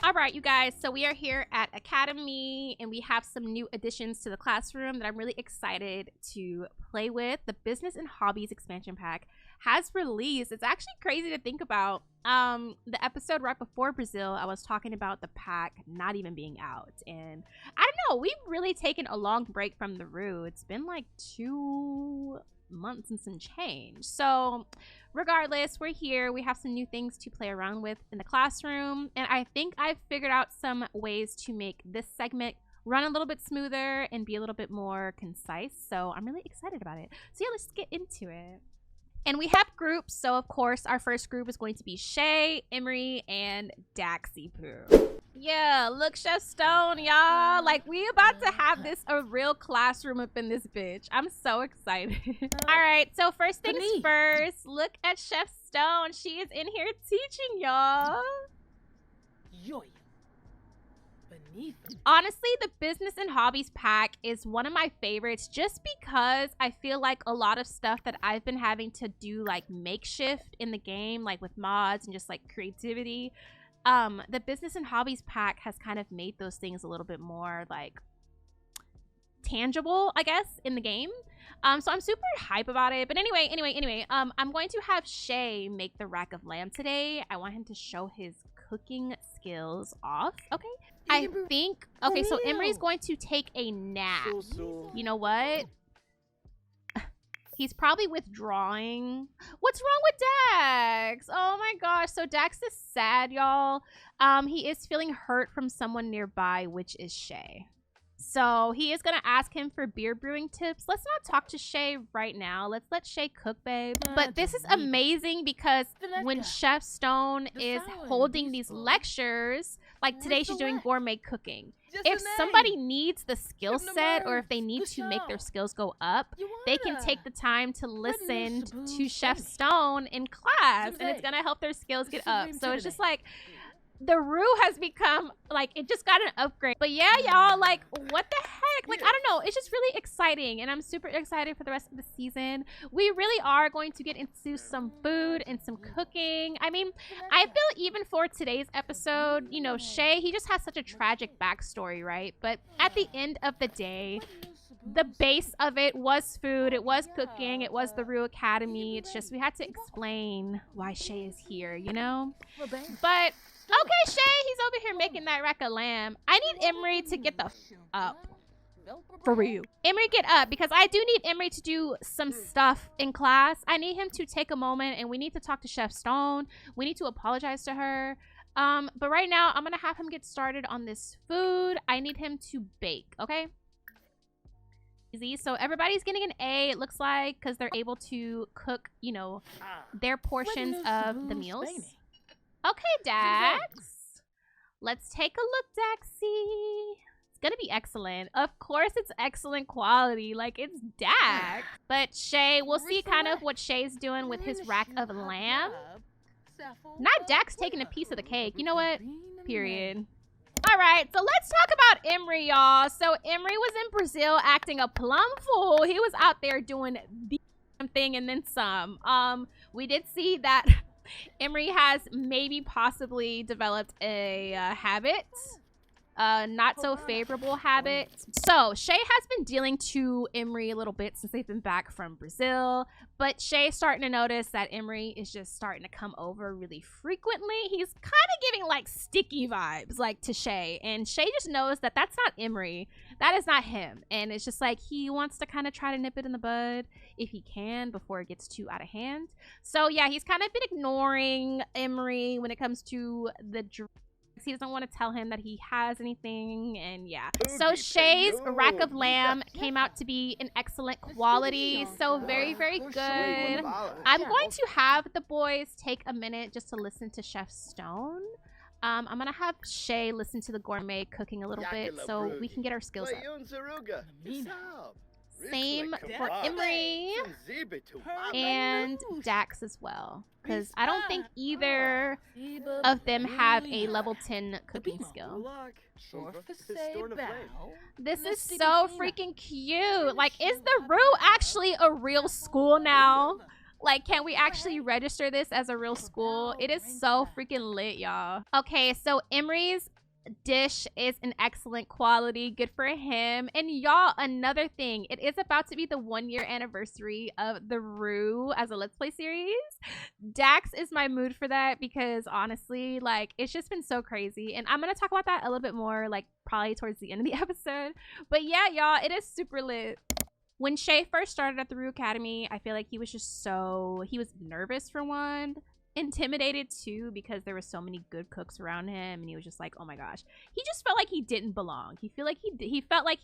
All right, you guys, so we are here at Academy and we have some new additions to the classroom that I'm really excited to play with. The Business and Hobbies expansion pack has released. It's actually crazy to think about. The episode right before Brazil, I was talking about the pack not even being out, and I don't know, we've really taken a long break from the Roux. It's been like 2 months and some change. So regardless, we're here. We have some new things to play around with in the classroom, and I think I've figured out some ways to make this segment run a little bit smoother and be a little bit more concise. So I'm really excited about it. So yeah, let's get into it. And we have groups. So of course, our first group is going to be Shea, Emery, and Daxy Poo. Yeah, look, Chef Stone, y'all. Like, we about to have this a real classroom up in this bitch. I'm so excited. All right, so first things first, look at Chef Stone. She is in here teaching y'all. Honestly, the Business and Hobbies pack is one of my favorites just because I feel like a lot of stuff that I've been having to do like makeshift in the game, like with mods and just like creativity, the Business and Hobbies pack has kind of made those things a little bit more like tangible, I guess, in the game. So I'm super hype about it. But anyway, I'm going to have Shea make the rack of lamb today. I want him to show his cooking skills off. Okay, I think, okay, so Emery's going to take a nap. You know what? He's probably withdrawing. What's wrong with Dax? Oh my gosh. So Dax is sad, y'all. He is feeling hurt from someone nearby, which is Shea. So he is going to ask him for beer brewing tips. Let's not talk to Shea right now. Let's let Shea cook, babe. But this is amazing because when Chef Stone is holding these lectures, like today she's doing gourmet cooking. If somebody needs the skill set or if they need to make their skills go up, they can take the time to listen to Chef Stone in class and it's going to help their skills get up. So it's just like, the Roux has become, like, it just got an upgrade. But yeah, y'all, like, what the heck? Like, I don't know. It's just really exciting. And I'm super excited for the rest of the season. We really are going to get into some food and some cooking. I mean, I feel even for today's episode, you know, Shea, he just has such a tragic backstory, right? But at the end of the day, the base of it was food. It was cooking. It was the Roux Academy. It's just we had to explain why Shea is here, you know? But okay, Shea, he's over here making that rack of lamb. I need Emery to get the up. For real. Emery, get up, because I do need Emery to do some stuff in class. I need him to take a moment, and we need to talk to Chef Stone. We need to apologize to her. But right now, I'm going to have him get started on this food. I need him to bake, okay? Easy. So everybody's getting an A, it looks like, because they're able to cook, you know, their portions of the meals. Okay, Dax. Let's take a look, Daxy. It's gonna be excellent. Of course, it's excellent quality. Like, it's Dax. But Shea, we'll see kind of what Shea's doing with his rack of lamb. Not Dax taking a piece of the cake. You know what? Period. All right, so let's talk about Emery, y'all. So Emery was in Brazil acting a plum fool. He was out there doing the thing and then some. We did see that Emery has maybe possibly developed a habit, not so favorable habit. So Shea has been dealing to Emery a little bit since they've been back from Brazil, but Shea's starting to notice that Emery is just starting to come over really frequently. He's kind of giving like sticky vibes like to Shea, and Shea just knows that that's not Emery. That is not him. And it's just like he wants to kind of try to nip it in the bud if he can before it gets too out of hand. So yeah, he's kind of been ignoring Emery when it comes to the drinks. He doesn't want to tell him that he has anything, and yeah. So Shea's rack of lamb came out to be an excellent quality. So very, very good. I'm going to have the boys take a minute just to listen to Chef Stone. I'm gonna have Shea listen to the gourmet cooking a little bit so we can get our skills up. Same for Emery and Dax as well, because I don't think either of them have a level 10 cooking skill. This is so freaking cute. Like, is the Roux actually a real school now? Like, can we actually register this as a real school? It is so freaking lit, y'all. Okay, so Emery's dish is an excellent quality. Good for him. And y'all, another thing, it is about to be the 1-year anniversary of the Roux as a Let's Play series. Dax is my mood for that because honestly, like, it's just been so crazy. And I'm gonna talk about that a little bit more, like, probably towards the end of the episode. But yeah, y'all, it is super lit. When Shea first started at the Roux Academy, I feel like he was just so... He was nervous for one. Intimidated too because there were so many good cooks around him and he was just like, oh my gosh, he just felt like he didn't belong. He felt like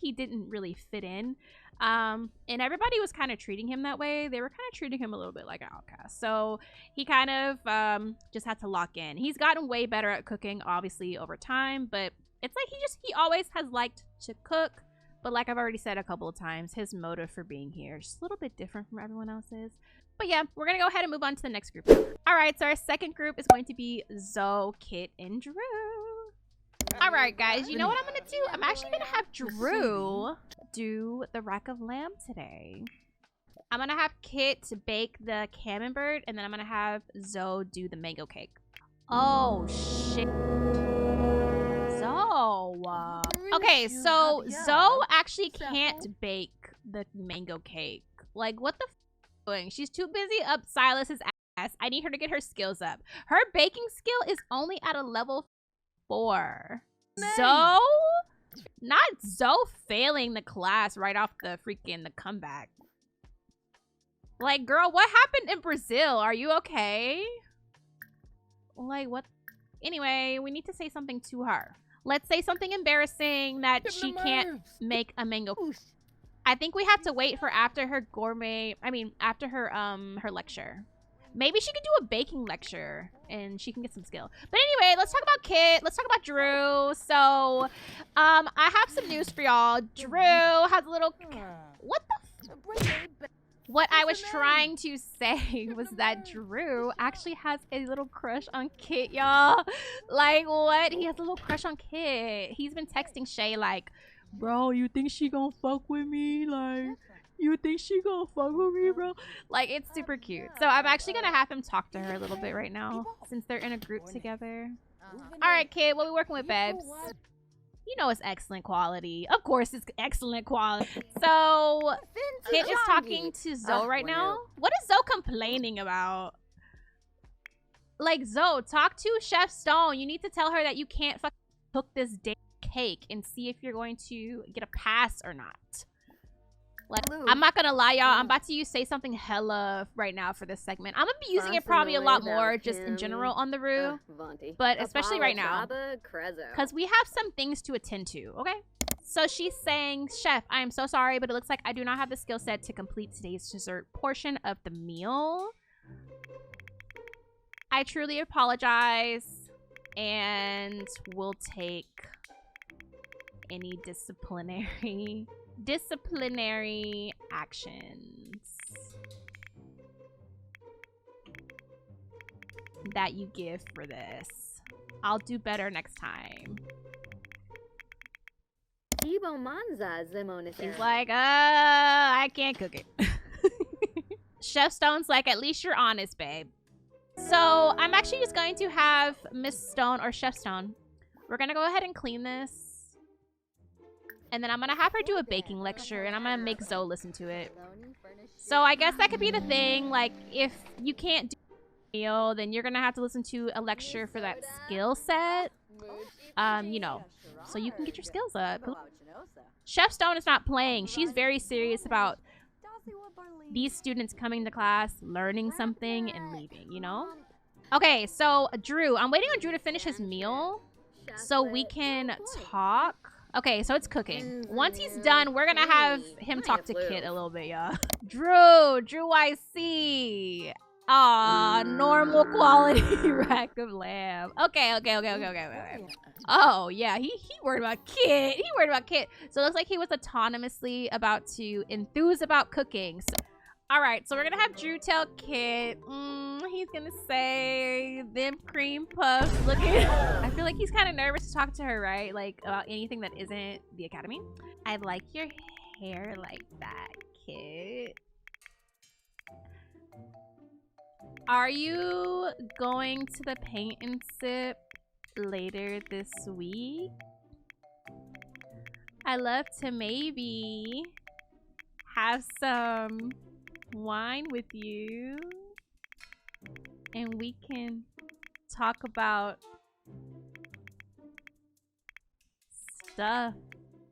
he didn't really fit in, and everybody was kind of treating him that way. They were kind of treating him a little bit like an outcast, so he kind of just had to lock in. He's gotten way better at cooking obviously over time, but it's like he always has liked to cook. But like I've already said a couple of times, his motive for being here is just a little bit different from everyone else's. But yeah, we're going to go ahead and move on to the next group. All right, so our second group is going to be Zoe, Kit, and Drew. All right, guys, you know what I'm going to do? I'm actually going to have Drew do the rack of lamb today. I'm going to have Kit to bake the camembert, and then I'm going to have Zoe do the mango cake. Oh, shit. Zoe. Okay, so Zoe actually can't bake the mango cake. Like, what the f doing? She's too busy up Silas's ass. I need her to get her skills up. Her baking skill is only at a level 4. Zoe? Not Zoe failing the class right off the comeback. Like, girl, what happened in Brazil? Are you okay? Like, what? Anyway, we need to say something to her. Let's say something embarrassing that she can't make a mango. I think we have to wait for after her after her lecture. Maybe she could do a baking lecture and she can get some skill. But anyway, let's talk about Kit. Let's talk about Drew. So, I have some news for y'all. Drew has a little... What the... What I was trying to say was that Drew actually has a little crush on Kit, y'all. Like, what? He has a little crush on Kit. He's been texting Shea like, bro, you think she gonna fuck with me? Like, you think she gonna fuck with me, bro? Like, it's super cute. So I'm actually gonna have him talk to her a little bit right now since they're in a group together. All right, Kit, what we working with, babes? You know it's excellent quality. Of course it's excellent quality. So, Kit is talking to Zoe right now. What is Zoe complaining about? Like, Zoe, talk to Chef Stone. You need to tell her that you can't fucking cook this damn cake and see if you're going to get a pass or not. Like, I'm not gonna lie, y'all. I'm about to say something hella right now for this segment. I'm gonna be using it probably a lot more just in general on the Roux, but especially right now because we have some things to attend to. Okay, so she's saying, Chef, I am so sorry, but it looks like I do not have the skill set to complete today's dessert portion of the meal. I truly apologize and will take any disciplinary actions that you give for this. I'll do better next time. He's like, I can't cook it. Chef Stone's like, at least you're honest, babe. So I'm actually just going to have Miss Stone or Chef Stone. We're gonna go ahead and clean this. And then I'm going to have her do a baking lecture, and I'm going to make Zoe listen to it. So I guess that could be the thing. Like, if you can't do a meal, then you're going to have to listen to a lecture for that skill set. You know, so you can get your skills up. Chef Stone is not playing. She's very serious about these students coming to class, learning something, and leaving, you know? Okay, so Drew. I'm waiting on Drew to finish his meal so we can talk. Okay, so it's cooking. Once he's done, we're gonna have him talk to Kit a little bit, y'all. Drew, I see. Aw, normal quality rack of lamb. Okay. Oh, yeah, he worried about Kit. So it looks like he was autonomously about to enthuse about cooking. So, all right, so we're gonna have Drew tell Kit. He's gonna say them cream puffs. Look at. I feel like he's kind of nervous to talk to her, right? Like about anything that isn't the academy. I like your hair like that, Kit. Are you going to the paint and sip later this week? I love to maybe have some wine with you and we can talk about stuff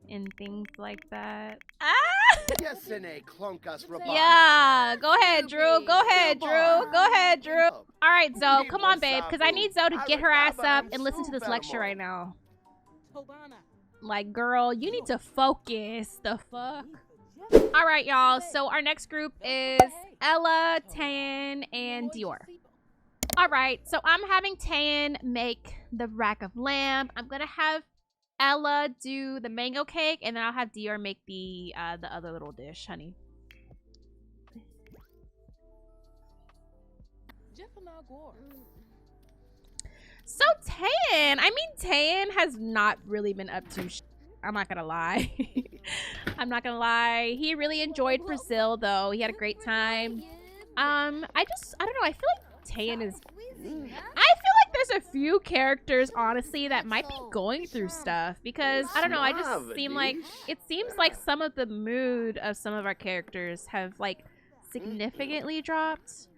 and things like that. Ah! Yeah, go ahead, Drew. Go ahead, Drew. Go ahead, Drew. All right, Zoe, come on, babe, because I need Zoe to get her ass up and listen to this lecture right now. Like, girl, you need to focus. The fuck? All right, y'all. So our next group is Ella, Tan, and Dior. All right, so I'm having Tan make the rack of lamb. I'm gonna have Ella do the mango cake, and then I'll have Dior make the other little dish, honey. So Tan, Tan has not really been up to I'm not gonna lie. I'm not gonna lie. He really enjoyed Brazil, though. He had a great time. I don't know. I feel like Tan is... I feel like there's a few characters, honestly, that might be going through stuff. Because, I don't know, it seems like some of the mood of some of our characters have, like, significantly dropped.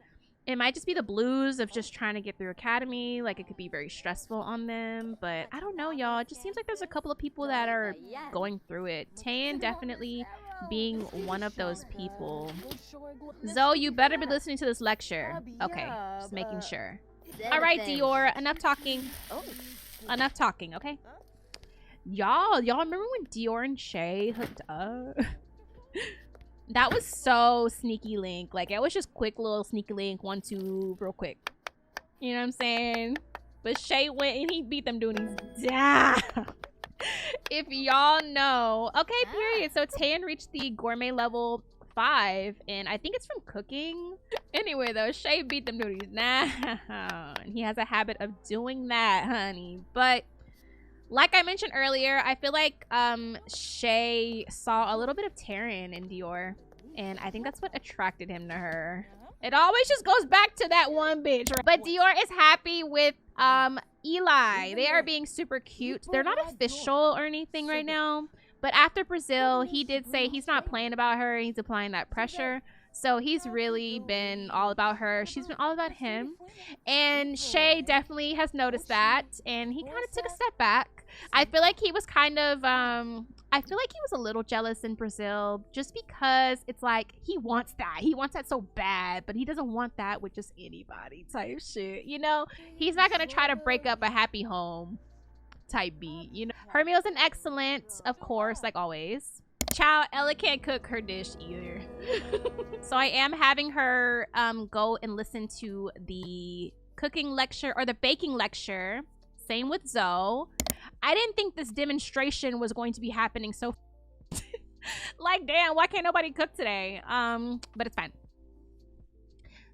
It might just be the blues of just trying to get through academy. Like, it could be very stressful on them. But I don't know, y'all. It just seems like there's a couple of people that are going through it. Tan definitely being one of those people. Zoe, you better be listening to this lecture. Okay, just making sure. All right, Dior, enough talking. Enough talking, okay? Y'all remember when Dior and Shea hooked up? That was so sneaky link. Like, it was just quick little sneaky link, 1-2, real quick. You know what I'm saying? But Shea went and he beat them doing these down. If y'all know. Okay, period. So Tan reached the gourmet level 5, and I think it's from cooking. Anyway, though, Shea beat them doing these down. And he has a habit of doing that, honey. But like I mentioned earlier, I feel like Shea saw a little bit of Taran in Dior, and I think that's what attracted him to her. It always just goes back to that one bitch, right? But Dior is happy with Eli. They are being super cute. They're not official or anything right now, but after Brazil, he did say he's not playing about her. He's applying that pressure. So he's really been all about her. She's been all about him. And Shea definitely has noticed that. And he kind of took a step back. I feel like he was kind of, I feel like he was a little jealous in Brazil. Just because it's like, he wants that. He wants that so bad. But he doesn't want that with just anybody type shit. You know? He's not going to try to break up a happy home type beat. You know? Her meal's an excellent, of course, like always. Child, Ella can't cook her dish either. So I am having her go and listen to the cooking lecture or the baking lecture. Same with Zoe. I didn't think this demonstration was going to be happening so like, damn, why can't nobody cook today? But it's fine.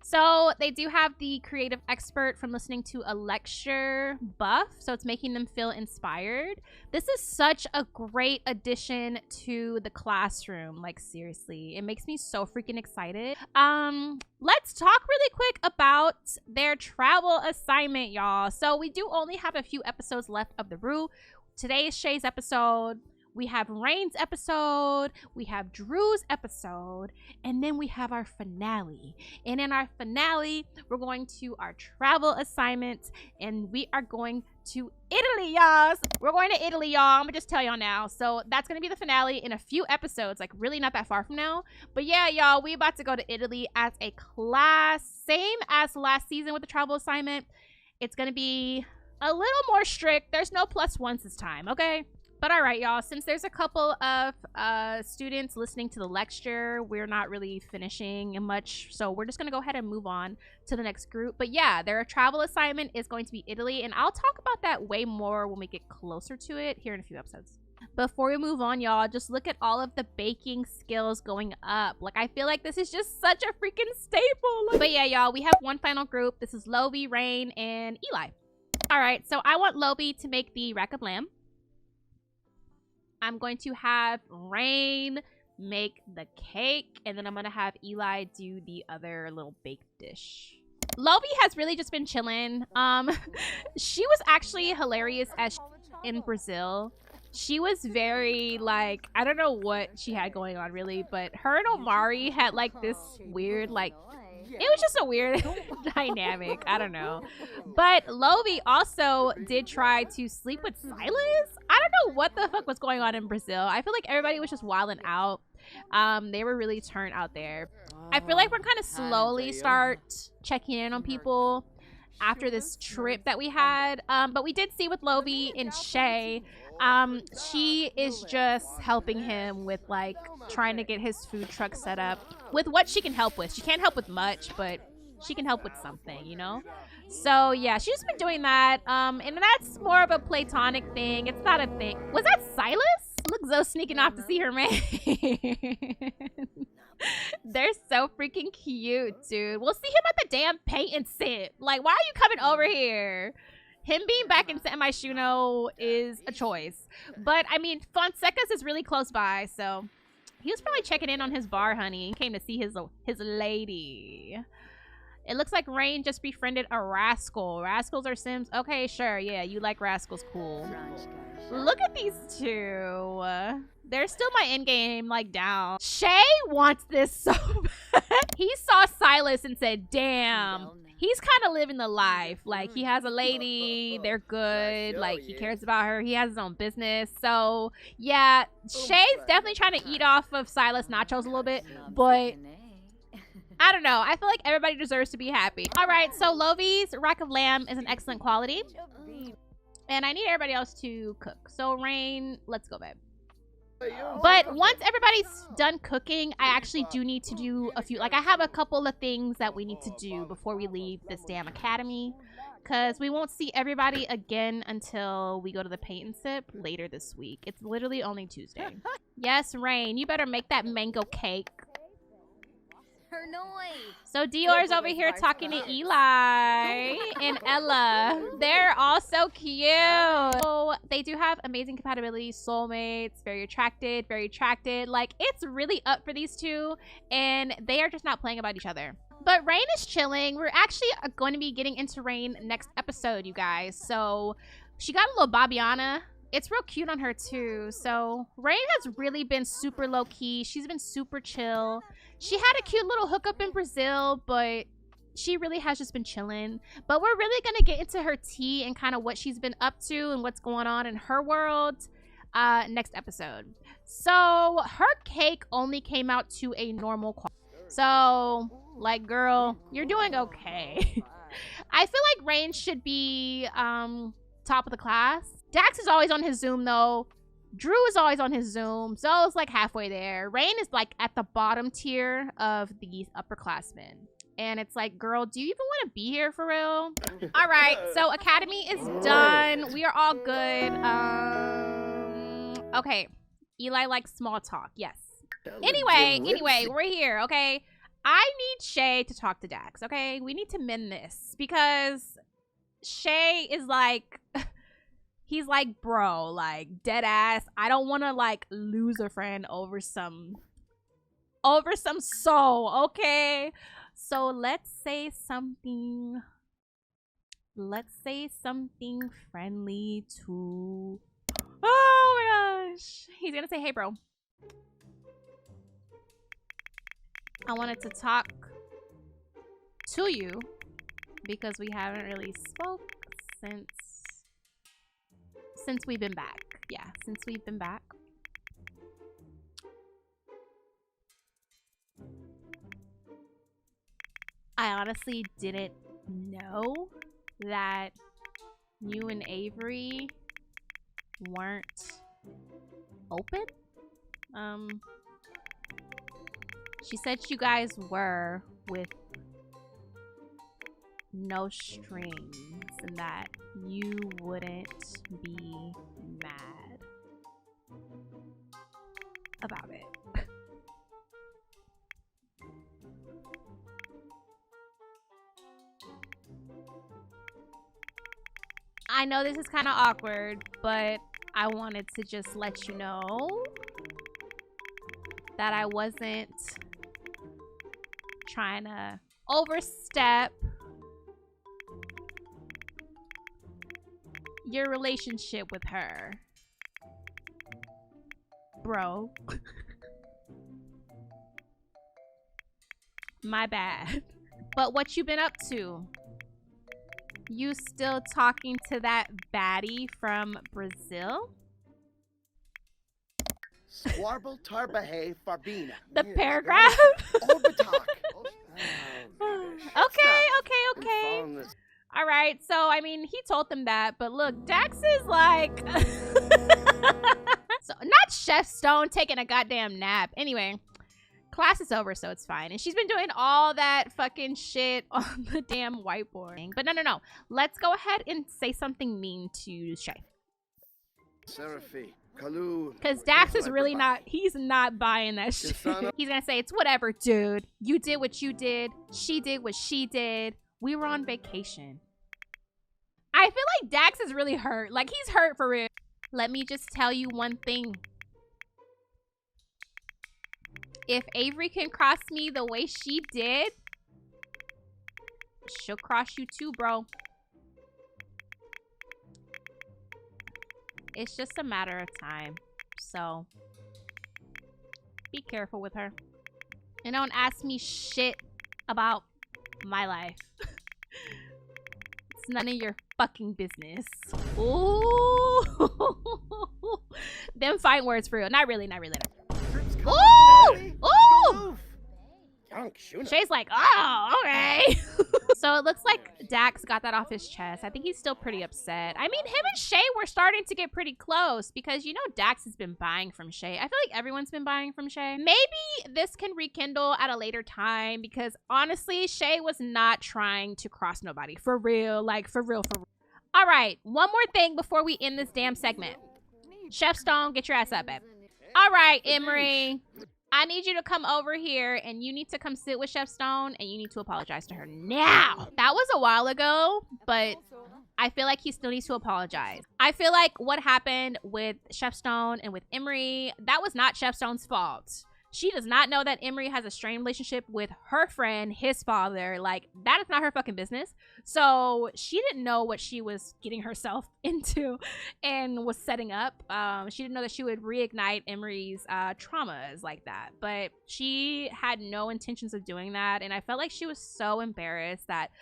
So they do have the creative expert from listening to a lecture buff. So it's making them feel inspired. This is such a great addition to the classroom. Like, seriously, it makes me so freaking excited. Let's talk really quick about their travel assignment, y'all. So we do only have a few episodes left of the Roux. Today is Shea's episode. We have Rain's episode, we have Drew's episode, and then we have our finale. And in our finale, we're going to our travel assignment, and we are going to Italy, y'all. We're going to Italy, y'all. I'm gonna just tell y'all now. So that's gonna be the finale in a few episodes, like really not that far from now. But yeah, y'all, we about to go to Italy as a class, same as last season with the travel assignment. It's gonna be a little more strict. There's no +1s this time, okay? But all right, y'all, since there's a couple of students listening to the lecture, we're not really finishing much. So we're just going to go ahead and move on to the next group. But yeah, their travel assignment is going to be Italy. And I'll talk about that way more when we get closer to it here in a few episodes. Before we move on, y'all, just look at all of the baking skills going up. Like, I feel like this is just such a freaking staple. But yeah, y'all, we have one final group. This is Lobi, Rain, and Eli. All right, so I want Lobi to make the rack of lamb. I'm going to have Rain make the cake, and then I'm going to have Eli do the other little baked dish. Lovey has really just been chilling. She was actually hilarious as in Brazil. She was very like, I don't know what she had going on really, but her and Omari had like this weird like, it was just a weird dynamic. I don't know. But Lovey also did try to sleep with Silas. I don't know what the fuck was going on in Brazil. I feel like everybody was just wilding out. They were really turned out there. I feel like we're kind of slowly start checking in on people after this trip that we had. But we did see with Lovey and Shea, she is just helping him with like trying to get his food truck set up with what she can help with. She can't help with much, but she can help with something, you know? So yeah, she's been doing that. And that's more of a platonic thing. It's not a thing. Was that Silas? Look, Zoe sneaking off to see her man. They're so freaking cute, dude. We'll see him at the damn paint and sip. Like, why are you coming over here? Him being back in San Myshuno is a choice. But, I mean, Fonseca's is really close by, so he was probably checking in on his bar, honey. He came to see his lady. It looks like Rain just befriended a rascal. Rascals are Sims? Okay, sure. Yeah, you like rascals. Cool. Look at these two. They're still my endgame, like, down. Shea wants this so bad. He saw Silas and said, damn. He's kind of living the life. Like, he has a lady. They're good. Like, he cares about her. He has his own business. So, yeah, Shea's definitely trying to eat off of Silas nachos a little bit. But I don't know. I feel like everybody deserves to be happy. All right, so Lovey's rack of lamb is an excellent quality. And I need everybody else to cook. So, Rain, let's go, babe. But once everybody's done cooking, I actually do need to do a few. Like, I have a couple of things that we need to do before we leave this damn academy. Because we won't see everybody again until we go to the paint and sip later this week. It's literally only Tuesday. Yes, Rain, you better make that mango cake. So Dior's over here talking to Eli and Ella. They're all so cute. So they do have amazing compatibility, soulmates, very attracted. Like, it's really up for these two, and they are just not playing about each other. But Rain is chilling. We're actually going to be getting into Rain next episode, you guys. So she got a little Babiana. It's real cute on her too. So Rain has really been super low-key. She's been super chill. She had a cute little hookup in Brazil, but she really has just been chilling. But we're really going to get into her tea and kind of what she's been up to and what's going on in her world next episode. So her cake only came out to a normal quality. So, like, girl, you're doing okay. I feel like Rain should be top of the class. Dax is always on his Zoom, though. Drew is always on his Zoom. Zoe's like halfway there. Rain is like at the bottom tier of these upperclassmen. And it's like, girl, do you even want to be here for real? All right, so Academy is done. We are all good. Okay. Eli likes small talk. Yes. Anyway, we're here, okay? I need Shea to talk to Dax, okay? We need to mend this because Shea is like... He's like, bro, like, dead ass. I don't want to, like, lose a friend over some soul, okay? So let's say something. Let's say something friendly to... Oh, my gosh. He's going to say, hey, bro. I wanted to talk to you because we haven't really spoke since we've been back. Yeah, since we've been back. I honestly didn't know that you and Avery weren't open. She said you guys were with no strings and that you wouldn't be mad about it. I know this is kind of awkward, but I wanted to just let you know that I wasn't trying to overstep your relationship with her, bro. My bad. But what you been up to? You still talking to that baddie from Brazil? Swarble tarbahe farbina. The paragraph? Orbitalk. Okay. All right, so I mean, he told them that, but look, Dax is like, so not Chef Stone taking a goddamn nap. Anyway, class is over, so it's fine. And she's been doing all that fucking shit on the damn whiteboard. But no. Let's go ahead and say something mean to Shea. Because Dax is really not, he's not buying that shit. He's gonna say, it's whatever, dude. You did what you did. She did what she did. We were on vacation. I feel like Dax is really hurt. Like, he's hurt for real. Let me just tell you one thing. If Avery can cross me the way she did, she'll cross you too, bro. It's just a matter of time. So, be careful with her. And don't ask me shit about my life. It's none of your fucking business. Ooh. Them fine words for real. Not really. Ooh! Ooh! Shay's like, oh, okay. So it looks like Dax got that off his chest. I think he's still pretty upset. I mean, him and Shay were starting to get pretty close because, you know, Dax has been buying from Shay. I feel like everyone's been buying from Shay. Maybe this can rekindle at a later time because, honestly, Shay was not trying to cross nobody. For real. Like, for real. All right. One more thing before we end this damn segment. Chef Stone, get your ass up, babe. All right, Emery. I need you to come over here and you need to come sit with Chef Stone and you need to apologize to her now. That was a while ago, but I feel like he still needs to apologize. I feel like what happened with Chef Stone and with Emery, that was not Chef Stone's fault. She does not know that Emery has a strained relationship with her friend, his father. Like, that is not her fucking business. So she didn't know what she was getting herself into and was setting up. She didn't know that she would reignite Emery's traumas like that. But she had no intentions of doing that. And I felt like she was so embarrassed that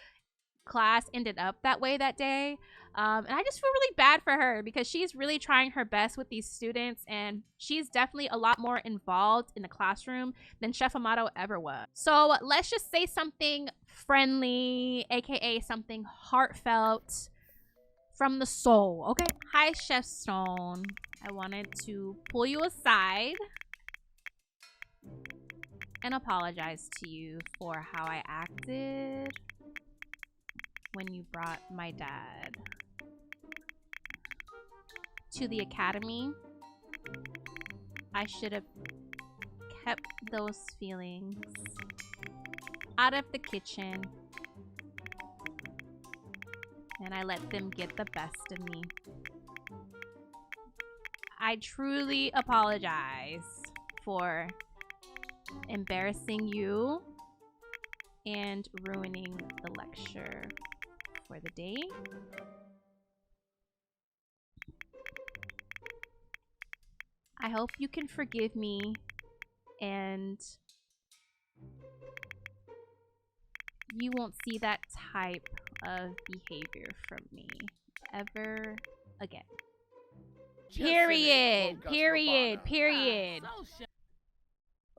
class ended up that way that day. And I just feel really bad for her because she's really trying her best with these students and she's definitely a lot more involved in the classroom than Chef Amato ever was. So let's just say something friendly, aka something heartfelt from the soul, okay? Hi, Chef Stone. I wanted to pull you aside and apologize to you for how I acted when you brought my dad to the academy. I should have kept those feelings out of the kitchen and I let them get the best of me. I truly apologize for embarrassing you and ruining the lecture for the day. I hope you can forgive me and you won't see that type of behavior from me ever again. Period.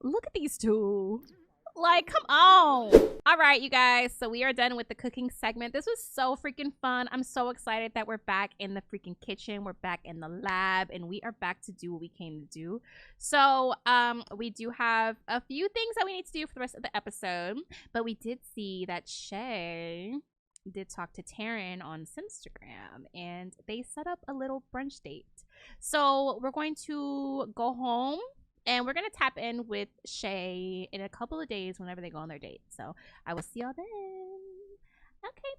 Look at these two. Like, come on. All right, you guys. So we are done with the cooking segment. This was so freaking fun. I'm so excited that we're back in the freaking kitchen. We're back in the lab and we are back to do what we came to do. So we do have a few things that we need to do for the rest of the episode. But we did see that Shea did talk to Taran on Simstagram and they set up a little brunch date. So we're going to go home. And we're going to tap in with Shea in a couple of days whenever they go on their date. So I will see y'all then. Okay,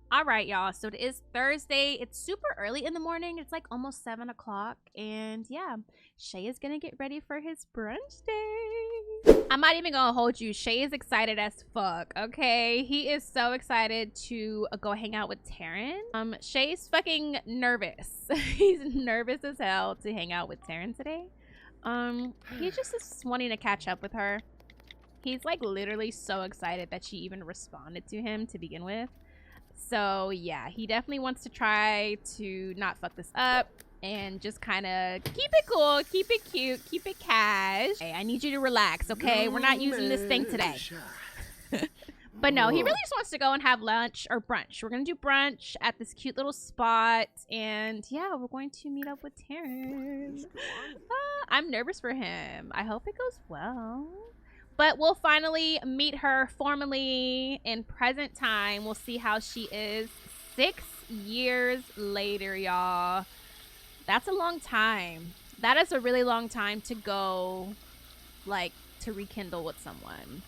bye. All right, y'all. So it is Thursday. It's super early in the morning. It's like almost 7 o'clock. And yeah, Shea is going to get ready for his brunch day. I'm not even going to hold you. Shea is excited as fuck, okay? He is so excited to go hang out with Taran. Shea's fucking nervous. He's nervous as hell to hang out with Taran today. He's just wanting to catch up with her. He's like literally so excited that she even responded to him to begin with. So yeah, he definitely wants to try to not fuck this up and just kind of keep it cool, keep it cute, keep it cash. Hey, I need you to relax, okay? We're not using this thing today. But no, he really just wants to go and have lunch or brunch. We're gonna do brunch at this cute little spot, and yeah, we're going to meet up with Taran. I'm nervous for him. I hope it goes well. But we'll finally meet her formally in present time. We'll see how she is 6 years later, y'all. That's a long time. That is a really long time to go, like, to rekindle with someone.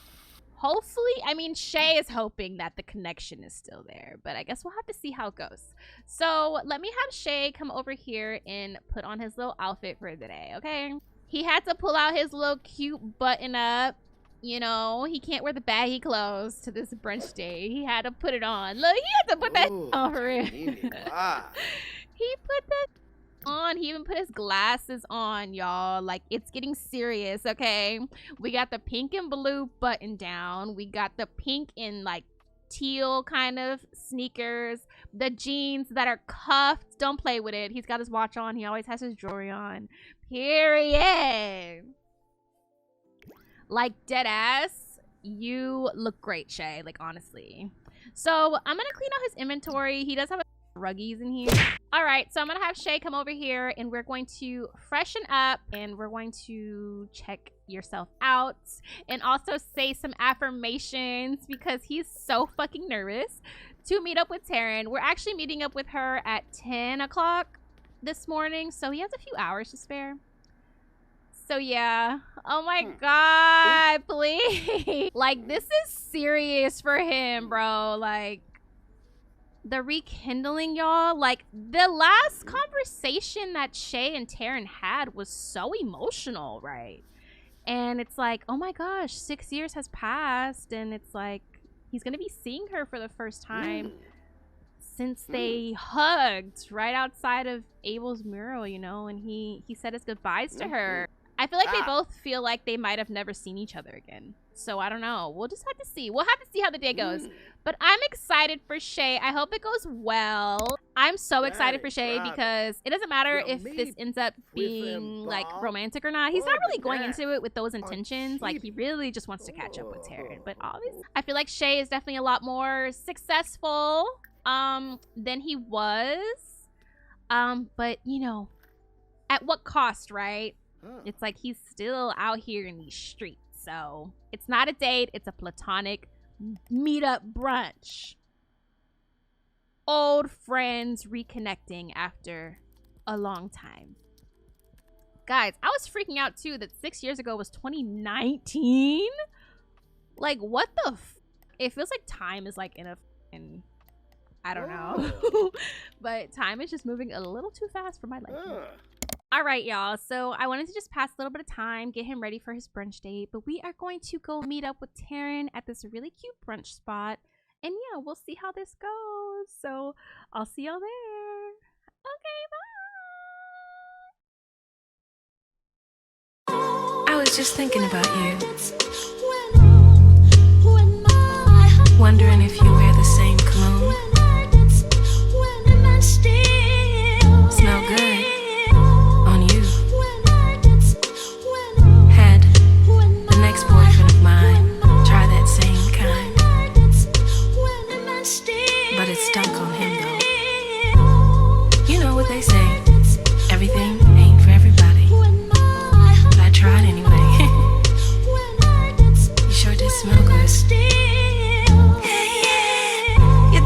Hopefully, I mean, Shea is hoping that the connection is still there, but I guess we'll have to see how it goes. So let me have Shea come over here and put on his little outfit for the day, okay? He had to pull out his little cute button up. You know, he can't wear the baggy clothes to this brunch day. He had to put it on. Look, he had to put that on for real. He put that on. He even put his glasses on, y'all. Like, it's getting serious, okay? We got the pink and blue button down. We got the pink and, like, teal kind of sneakers. The jeans that are cuffed. Don't play with it. He's got his watch on. He always has his jewelry on. Period. Like, dead ass, you look great, Shea. Like, honestly. So, I'm gonna clean out his inventory. He does have ruggies in here. All right, so I'm gonna have Shea come over here, and we're going to freshen up, and we're going to check yourself out, and also say some affirmations, because he's so fucking nervous to meet up with Taran. We're actually meeting up with her at 10 o'clock this morning, so he has a few hours to spare. So yeah, oh my god, please. Like, this is serious for him, bro. Like, the rekindling, y'all. Like, the last conversation that Shea and Taran had was so emotional, right? And it's like, oh my gosh, 6 years has passed, and it's like, he's gonna be seeing her for the first time since they hugged right outside of Abel's mural, you know, and he said his goodbyes to her. I feel like they both feel like they might have never seen each other again. So I don't know. We'll just have to see. We'll have to see how the day goes. But I'm excited for Shea. I hope it goes well. I'm so excited for Shea because it doesn't matter if this ends up being like romantic or not. He's not really going into it with those intentions. Like, he really just wants to catch up with Taran. But obviously, I feel like Shea is definitely a lot more successful than he was. But you know, at what cost, right? It's like he's still out here in these streets. So it's not a date. It's a platonic meetup brunch. Old friends reconnecting after a long time. Guys, I was freaking out too that 6 years ago was 2019. Like, what the it feels like time is like in a I don't know. But time is just moving a little too fast for my liking. All right, y'all. So I wanted to just pass a little bit of time, get him ready for his brunch date. But we are going to go meet up with Taran at this really cute brunch spot. And yeah, we'll see how this goes. So I'll see y'all there. Okay, bye. I was just thinking about you. Wondering if you wear the same cologne. Smell good. Stunk on him though. You know what they say, everything ain't for everybody. But I tried anyway. You sure did smell good. You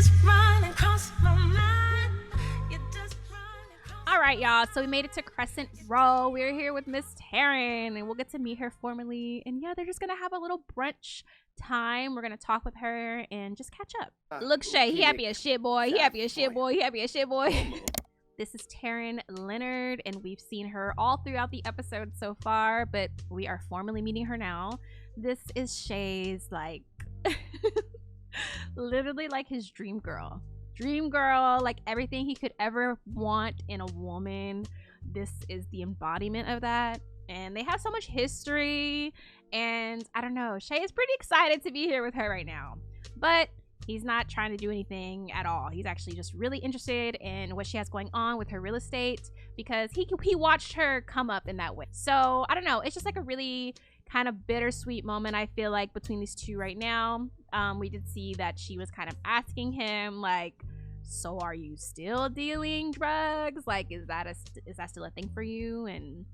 just run across my mind. You just run across. All right, y'all. So we made it to Crescent Row. We're here with Miss Taran, and we'll get to meet her formally. And yeah, they're just gonna have a little brunch time. We're gonna talk with her and just catch up. Look, Shea, he happy as shit, boy. He happy as shit, boy. He happy as shit, boy. This is Taran Leonard, and we've seen her all throughout the episode so far, but we are formally meeting her now. This is Shea's, like, literally like his dream girl. Dream girl, like everything he could ever want in a woman. This is the embodiment of that. And they have so much history, and I don't know, Shea is pretty excited to be here with her right now. But he's not trying to do anything at all. He's actually just really interested in what she has going on with her real estate because he watched her come up in that way. So I don't know. It's just like a really kind of bittersweet moment, I feel like, between these two right now. We did see that she was kind of asking him, like, so are you still dealing drugs? Like, is that still a thing for you? And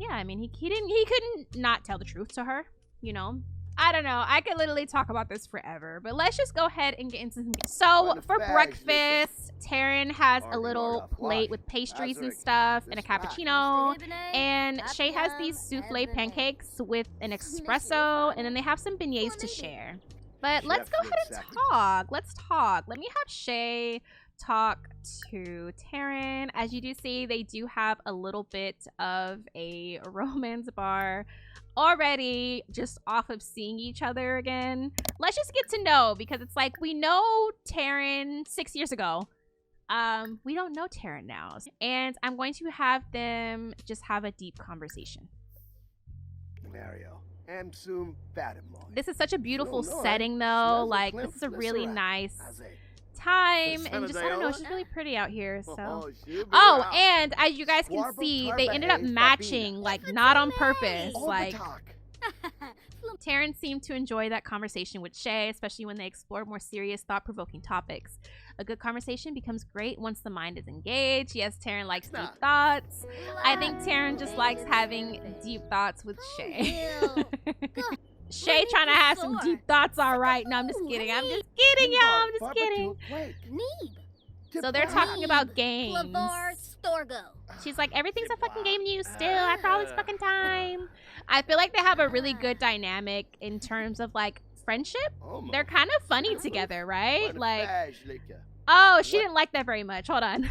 yeah, I mean, he couldn't not tell the truth to her, you know. I don't know. I could literally talk about this forever, but let's just go ahead and get into some. So for breakfast, Taran has a little plate with pastries and stuff and a cappuccino, and Shea has these souffle pancakes with an espresso, and then they have some beignets to share. But let's go ahead and talk. Let's talk. Let me have Shea talk to Taran. As you do see, they do have a little bit of a romance bar already, just off of seeing each other again. Let's just get to know, because it's like we know Taran 6 years ago. We don't know Taran now, and I'm going to have them just have a deep conversation. Mario, this is such a beautiful setting, though. Like, this is a really nice time, and just, I don't know, it's just really pretty out here. So oh, and as you guys can see, they ended up matching, like, not on purpose. Like, Taran seemed to enjoy that conversation with Shea, especially when they explore more serious, thought-provoking topics. A good conversation becomes great once the mind is engaged. Yes, Taran likes deep thoughts. I think Taran just likes having deep thoughts with Shea. Shea trying to have some deep thoughts, all right. No, I'm just kidding. I'm just kidding, y'all. I'm just kidding. So they're talking about games. She's like, everything's a fucking game to you still after all this fucking time. I feel like they have a really good dynamic in terms of, like, friendship. They're kind of funny together, right? Like, oh, she didn't like that very much. Hold on.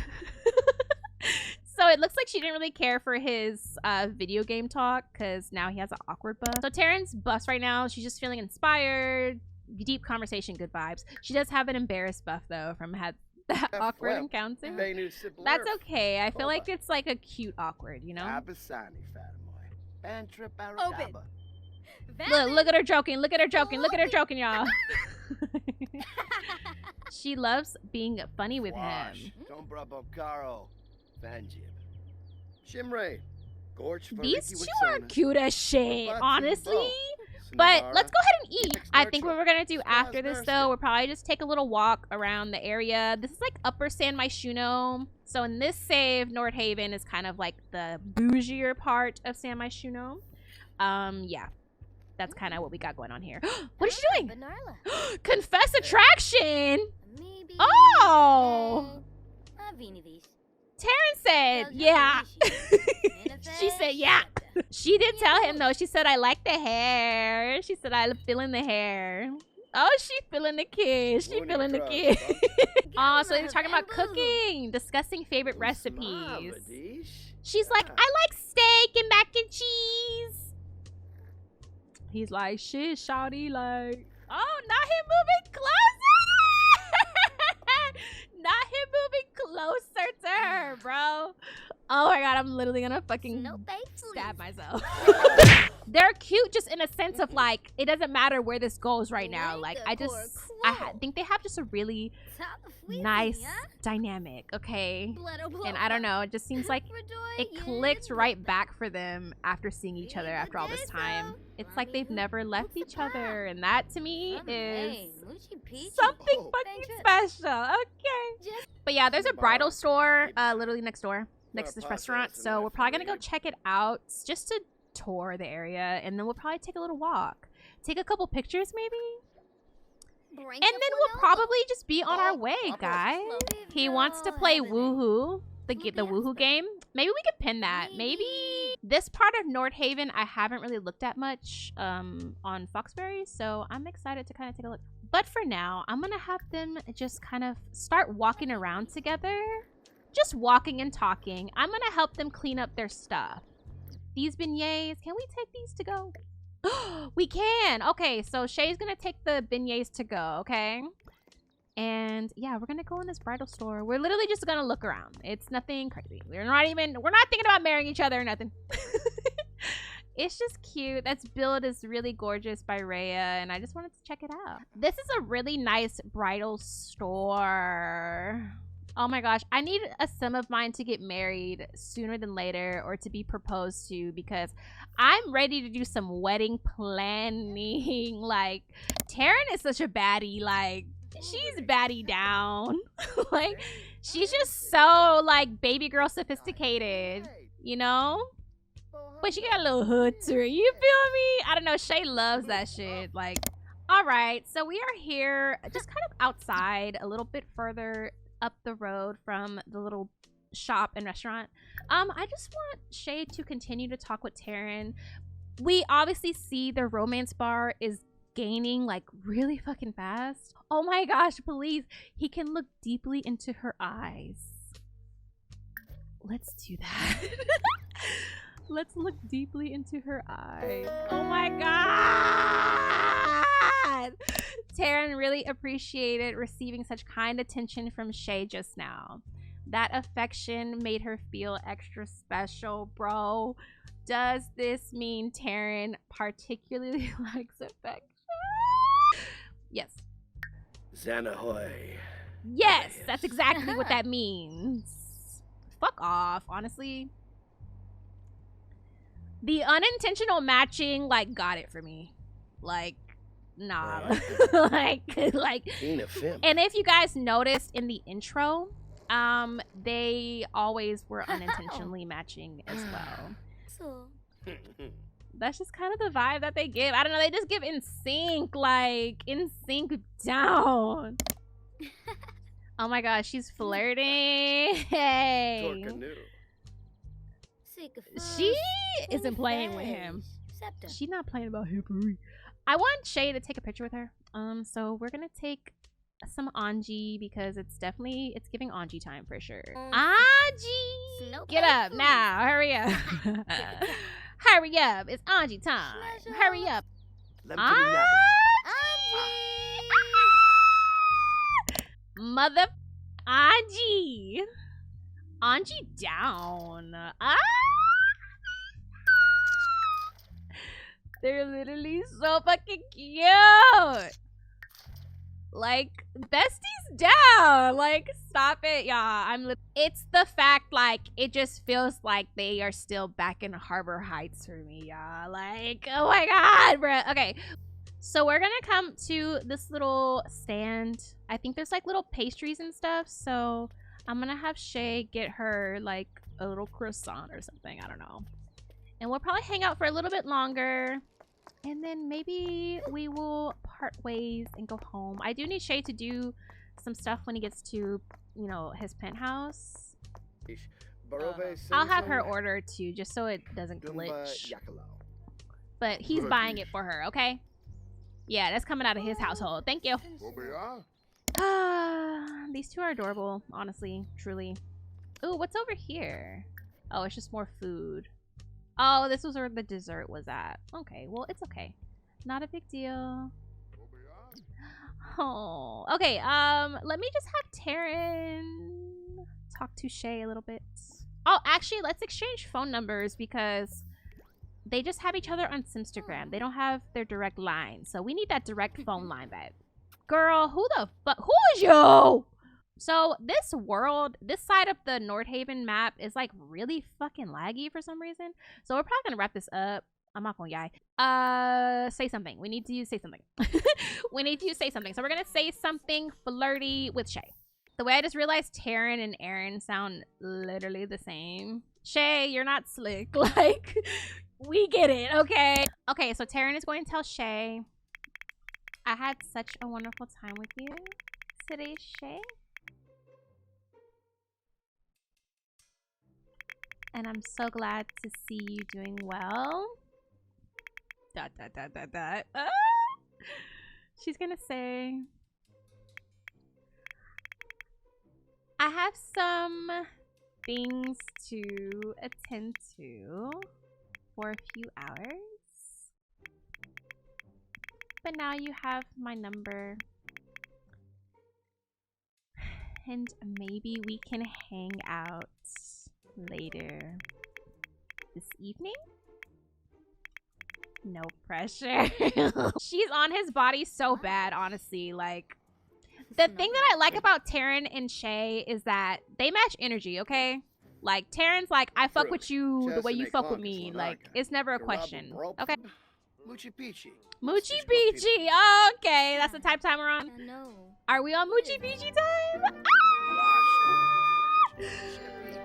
So it looks like she didn't really care for his video game talk, because now he has an awkward buff. So Taran's buff right now, she's just feeling inspired. Deep conversation, good vibes. She does have an embarrassed buff, though, from that awkward encounter. That's okay. I feel like it's like a cute awkward, you know? Look at her joking. Look at her joking. Look at her joking, y'all. She loves being funny with him. These two are cute as shit, honestly. But let's go ahead and eat. I think what we're gonna do after this, though, we'll probably just take a little walk around the area. This is like Upper San Myshuno. So in this save, Nordhaven is kind of like the bougier part of San Myshuno. Yeah. That's kind of what we got going on here. What is she doing? Confess attraction. Oh. Taran said, yeah. She said, yeah. She did tell him, though. She said, I like the hair. She said, I'm feeling the hair. Oh, she feeling the kiss. She feeling the kiss. Oh, so they're talking about cooking, discussing favorite recipes. She's like, I like steak and mac and cheese. He's like, shit, shawty, like, oh, not him moving closer. Not him moving closer to her, bro. Oh my god, I'm literally gonna fucking stab myself. They're cute just in a sense of, like, it doesn't matter where this goes right now. Like, I think they have just a really nice dynamic, okay? And I don't know, it just seems like it clicked right back for them after seeing each other after all this time. It's like they've never left each other, and that to me is something fucking special, okay? But yeah, there's a bridal store literally next door, next to this restaurant, so we're probably gonna go check it out just to tour the area, and then we'll probably take a little walk, take a couple pictures maybe. And then we'll probably just be on our way, guys. He wants to play Woohoo, the Woohoo game. Maybe we could pin that. Maybe this part of North Haven I haven't really looked at much on Foxberry, so I'm excited to kind of take a look. But for now, I'm gonna have them just kind of start walking around together. Just walking and talking. I'm gonna help them clean up their stuff. These beignets, can we take these to go? We can. Okay, so Shea's gonna take the beignets to go, okay? And yeah, we're gonna go in this bridal store. We're literally just gonna look around. It's nothing crazy. We're not thinking about marrying each other or nothing. It's just cute. That's build is really gorgeous by Rhea, and I just wanted to check it out. This is a really nice bridal store. Oh my gosh, I need a sim of mine to get married sooner than later or to be proposed to because I'm ready to do some wedding planning. Like, Taran is such a baddie. Like, she's baddie down. Like, she's just so, like, baby girl sophisticated, you know? But she got a little hood to her. You feel me? I don't know. Shea loves that shit. Like, all right. So we are here just kind of outside a little bit further up the road from the little shop and restaurant. I just want Shea to continue to talk with Taran. We obviously see the romance bar is gaining like really fucking fast. Oh my gosh, please. He can look deeply into her eyes. Let's do that. Let's look deeply into her eyes. Oh my god! Taran really appreciated receiving such kind attention from Shea just now. That affection made her feel extra special, bro. Does this mean Taran particularly likes affection? Yes. Xanahoy. Yes, that's exactly what that means. Fuck off, honestly. The unintentional matching, like, got it for me. Like, nah. like, and if you guys noticed in the intro, they always were unintentionally matching as well. That's just kind of the vibe that they give. I don't know, they just give in sync, like, in sync down. Oh my gosh, she's flirting. Hey. She isn't playing with him. She's not playing about hippery. I want Shea to take a picture with her. So we're gonna take some Anji because it's giving Anji time for sure. Anji! Get up now. Hurry up. Hurry up. It's Anji time. Hurry up. Anji! Mother Anji. Anji down. They're literally so fucking cute. Like, besties down. Like, stop it, y'all. It's the fact, like, it just feels like they are still back in Harbor Heights for me, y'all. Like, oh my god, bro. Okay, so we're gonna come to this little stand. I think there's like little pastries and stuff, so I'm gonna have Shea get her like a little croissant or something. I don't know. And we'll probably hang out for a little bit longer. And then maybe we will part ways and go home. I do need Shea to do some stuff when he gets to, you know, his penthouse. I'll have her order too, just so it doesn't glitch. But he's buying it for her, okay? Yeah, that's coming out of his household. Thank you. These two are adorable, honestly, truly. Ooh, what's over here? Oh, it's just more food. Oh, this was where the dessert was at. Okay, well, it's okay. Not a big deal. Oh, okay. Let me just have Taran talk to Shea a little bit. Oh, actually, let's exchange phone numbers because they just have each other on Simstagram. They don't have their direct line, so we need that direct phone line back. Girl, who the fuck? Who is you? So this world, this side of the North Haven map is like really fucking laggy for some reason. So we're probably gonna wrap this up. I'm not gonna yai. Say something. We need to say something. We need to say something. So we're gonna say something flirty with Shea. The way I just realized Taran and Aaron sound literally the same. Shea, you're not slick. Like, we get it, okay? Okay, so Taran is going to tell Shea I had such a wonderful time with you today, Shea. And I'm so glad to see you doing well. Dot, dot, dot, dot, dot. Ah! She's gonna say, I have some things to attend to for a few hours. But now you have my number. And maybe we can hang out later this evening? No pressure. She's on his body so bad, honestly. Like, the thing that I like about Taran and Shea is that they match energy, okay? Like, Taran's like, I fuck with you the way you fuck with me. Like, it's never a question. Okay? Moochie Peachy. Moochie Peachy. Oh, okay. That's the type time we're on. No. Are we on Moochie Peachy time?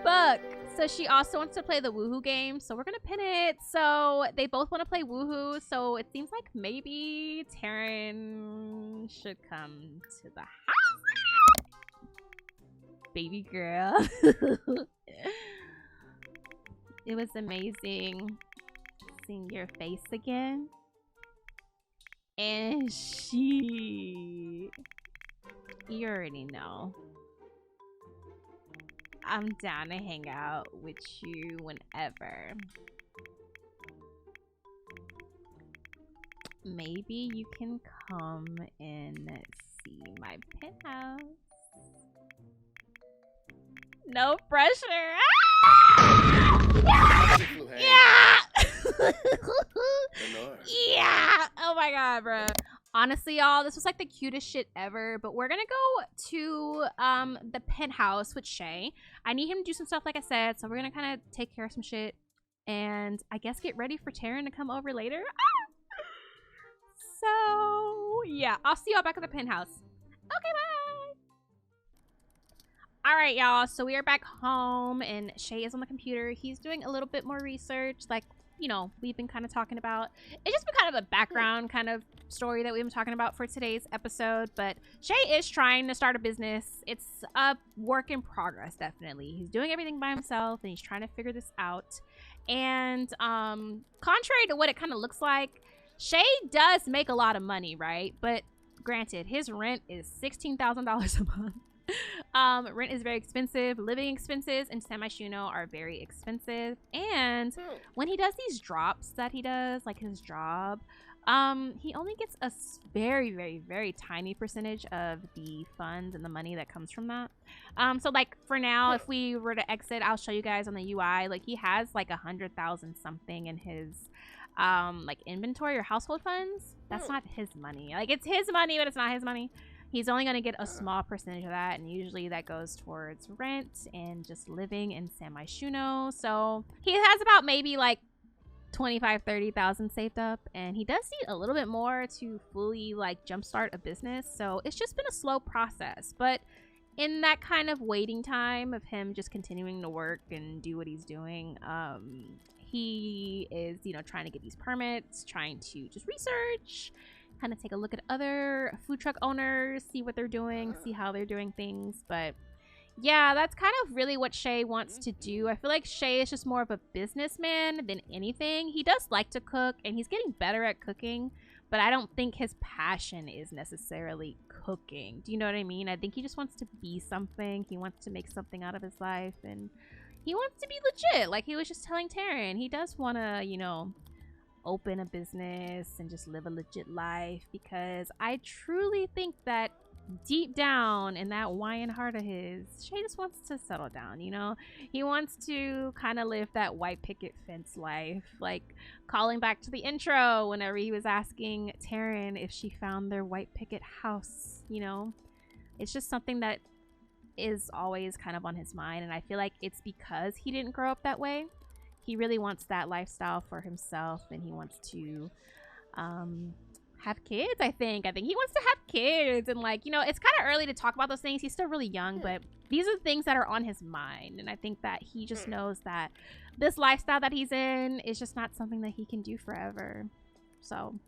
Fuck. So she also wants to play the woohoo game, so we're gonna pin it. So they both want to play woohoo, so it seems like maybe Taran should come to the house. Baby girl. It was amazing seeing your face again. And you already know. I'm down to hang out with you whenever. Maybe you can come and see my penthouse. No pressure. Ah! Yeah! Yeah! Oh my god, bro. Honestly, y'all, this was like the cutest shit ever. But we're gonna go to the penthouse with Shea. I need him to do some stuff, like I said. So we're gonna kind of take care of some shit. And I guess get ready for Taran to come over later. Ah! So, yeah. I'll see y'all back at the penthouse. Okay, bye! Alright, y'all. So we are back home. And Shea is on the computer. He's doing a little bit more research. Like, you know, we've been kind of talking about. It's just been kind of a background kind of story that we've been talking about for today's episode. But Shea is trying to start a business. It's a work in progress, definitely. He's doing everything by himself and he's trying to figure this out. And contrary to what it kind of looks like, Shea does make a lot of money, right? But granted, his rent is $16,000 a month. Rent is very expensive. Living expenses in San Myshuno are very expensive. And when he does these drops that he does, like his job, he only gets a very, very, very tiny percentage of the funds and the money that comes from that. So like for now, if we were to exit, I'll show you guys on the UI. Like he has like 100,000 something in his like inventory or household funds. That's not his money. Like it's his money, but it's not his money. He's only going to get a small percentage of that, and usually that goes towards rent and just living in San Myshuno. So he has about maybe like 25-30,000 saved up, and he does need a little bit more to fully like jumpstart a business. So it's just been a slow process, but in that kind of waiting time of him just continuing to work and do what he's doing, he is, you know, trying to get these permits, trying to just research, kind of take a look at other food truck owners, see what they're doing, see how they're doing things. But yeah, that's kind of really what Shea wants to do. I feel like Shea is just more of a businessman than anything. He does like to cook and he's getting better at cooking, but I don't think his passion is necessarily cooking. Do you know what I mean? I think he just wants to be something. He wants to make something out of his life, and he wants to be legit. Like he was just telling Taran, he does want to, you know, open a business and just live a legit life, because I truly think that deep down in that Hawaiian heart of his, Shea just wants to settle down, you know? He wants to kind of live that white picket fence life, like calling back to the intro whenever he was asking Taran if she found their white picket house, you know? It's just something that is always kind of on his mind, and I feel like it's because he didn't grow up that way. He really wants that lifestyle for himself, and he wants to have kids. I think he wants to have kids, and like, you know, it's kind of early to talk about those things. He's still really young, but these are the things that are on his mind, and I think that he just knows that this lifestyle that he's in is just not something that he can do forever. So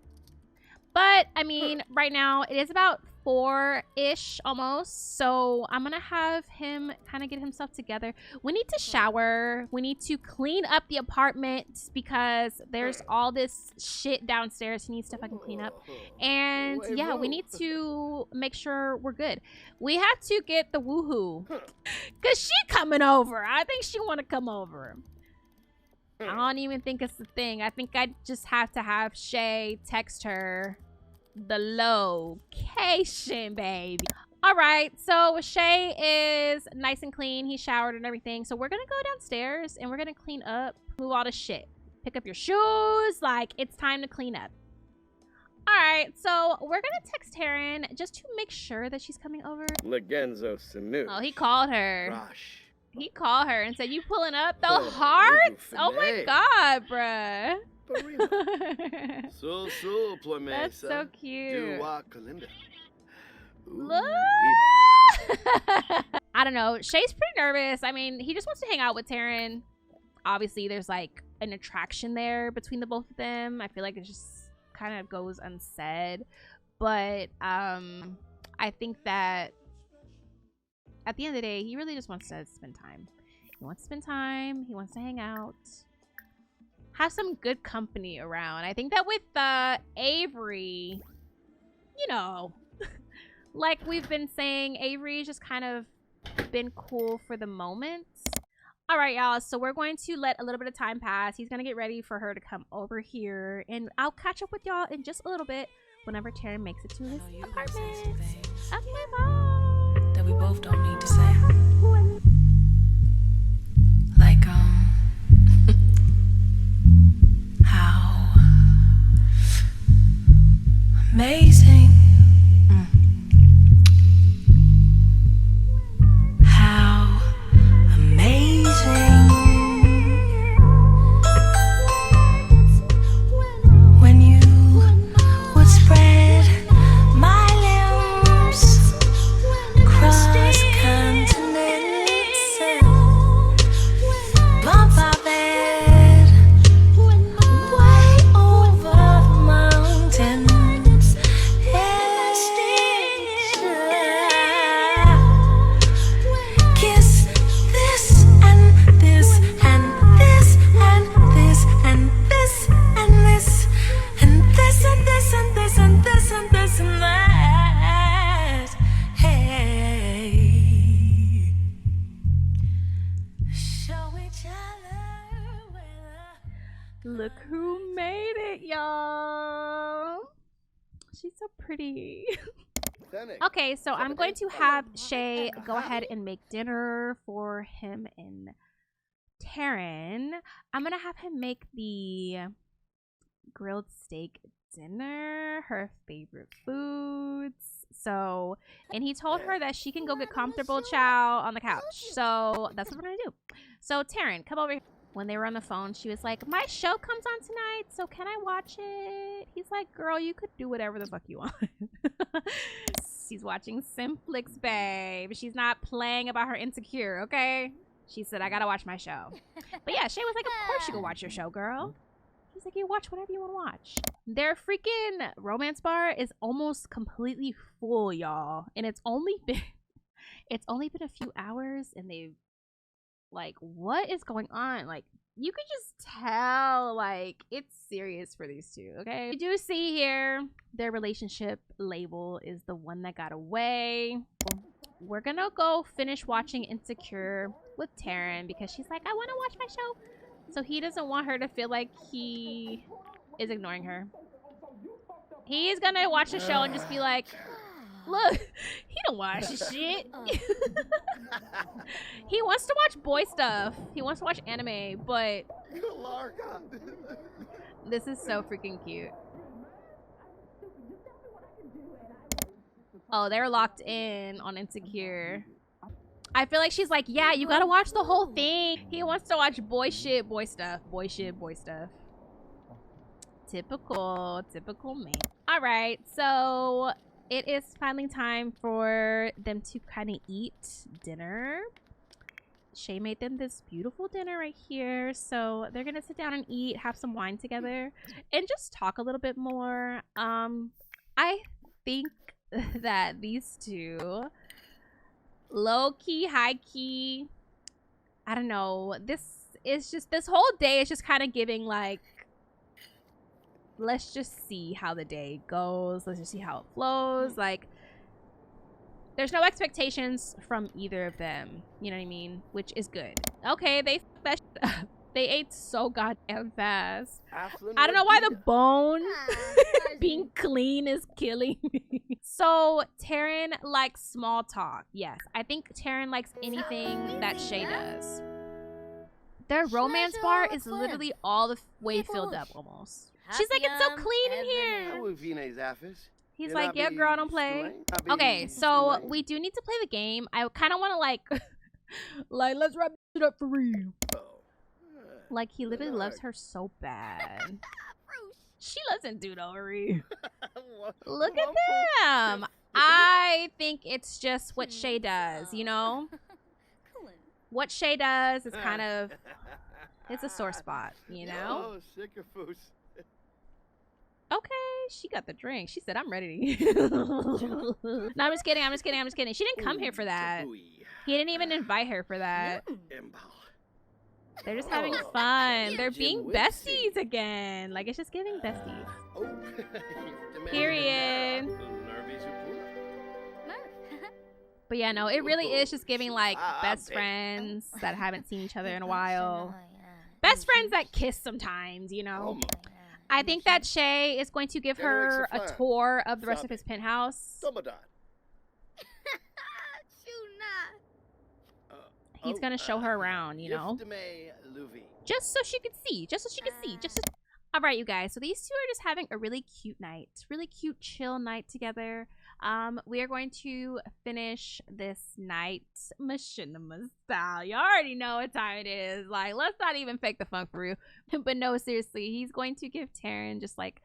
But I mean, right now it is about 4-ish almost, so I'm gonna have him kind of get himself together. We need to shower, we need to clean up the apartment because there's all this shit downstairs he needs to fucking clean up. And yeah, we need to make sure we're good. We have to get the woohoo because she coming over. I think she want to come over. I don't even think it's the thing. I think I just have to have Shea text her the location, baby. All right, so Shea is nice and clean. He showered and everything. So we're gonna go downstairs and we're gonna clean up, move all the shit. Pick up your shoes. Like, it's time to clean up. All right, so we're gonna text Taran just to make sure that she's coming over. Legenzo Sanu. Oh, he called her. Gosh. He called her and said, "You pulling up the hearts? Oh my god, bruh." That's so cute. Look. I don't know. Shea's pretty nervous. I mean, he just wants to hang out with Taran. Obviously, there's like an attraction there between the both of them. I feel like it just kind of goes unsaid. But I think that at the end of the day, he really just wants to spend time. He wants to spend time. He wants to hang out. Have some good company around. I think that with Avery, you know, like we've been saying, Avery's just kind of been cool for the moment. All right, y'all. So we're going to let a little bit of time pass. He's going to get ready for her to come over here. And I'll catch up with y'all in just a little bit whenever Taran makes it to his apartment. Okay, bye. That we both don't need to say. Like, how amazing. How amazing. When you would spread my limbs cross continents and bump our bed way over the mountains. Kiss this and this and this and this and this and this and this and this and this and this and this and that. Hey, show each other where Look who made it, y'all. She's so pretty. Okay, so I'm going to have Shea go ahead and make dinner for him and Taran. I'm going to have him make the grilled steak dinner, her favorite foods. So, and he told her that she can go get comfortable chow on the couch. So that's what we're going to do. So Taran, come over here. When they were on the phone, she was like, "My show comes on tonight, so can I watch it?" He's like, "Girl, you could do whatever the fuck you want." She's watching Simflix, babe. She's not playing about her insecure, okay? She said, "I gotta watch my show." But yeah, Shea was like, "Of course you can watch your show, girl." He's like, "You watch whatever you want to watch." Their freaking romance bar is almost completely full, y'all. And it's only been a few hours and they've like, what is going on? Like, you could just tell, like, it's serious for these two, okay? You do see here, their relationship label is the one that got away. We're gonna go finish watching Insecure with Taran because she's like, "I want to watch my show." So he doesn't want her to feel like he is ignoring her. He's gonna watch the show and just be like, "Look, he don't watch shit." He wants to watch boy stuff. He wants to watch anime, but this is so freaking cute. Oh, they're locked in on Insecure. I feel like she's like, "Yeah, you gotta watch the whole thing." He wants to watch boy shit, boy stuff. Boy shit, boy stuff. Typical me. All right, so it is finally time for them to kind of eat dinner. Shea made them this beautiful dinner right here. So they're going to sit down and eat, have some wine together, and just talk a little bit more. I think that these two, low key, high key, I don't know. This whole day is just kind of giving like, let's just see how the day goes. Let's just see how it flows. Like, there's no expectations from either of them. You know what I mean? Which is good. Okay, they they ate so goddamn fast. I don't know why the bone being clean is killing me. So Taran likes small talk. Yes, I think Taran likes anything that Shea does. Their romance bar is literally all the way filled up almost. She's like, it's so clean in here. He's like, yeah, girl, don't play. Okay, so we do need to play the game. I kind of want to like, let's wrap it up for real. Like, he literally loves her so bad. She doesn't do Dory. Look at them. I think it's just what Shea does, you know? What Shea does is kind of, it's a sore spot, you know? Okay, she got the drink. She said, I'm ready. No, I'm just kidding. I'm just kidding. She didn't come here for that. He didn't even invite her for that. They're just having fun. They're being besties again. Like, it's just giving besties. Period. But yeah, no, it really is just giving like best friends that haven't seen each other in a while. Best friends that kiss sometimes, you know. I think that Shea is going to give her a tour of the rest of his penthouse. He's gonna show her around, you know, just so she could see, all right, you guys, so these two are just having a really cute night, really cute chill night together. We are going to finish this night machinima style. You already know what time it is. Like, let's not even fake the funk for real. But no, seriously, he's going to give Taran just like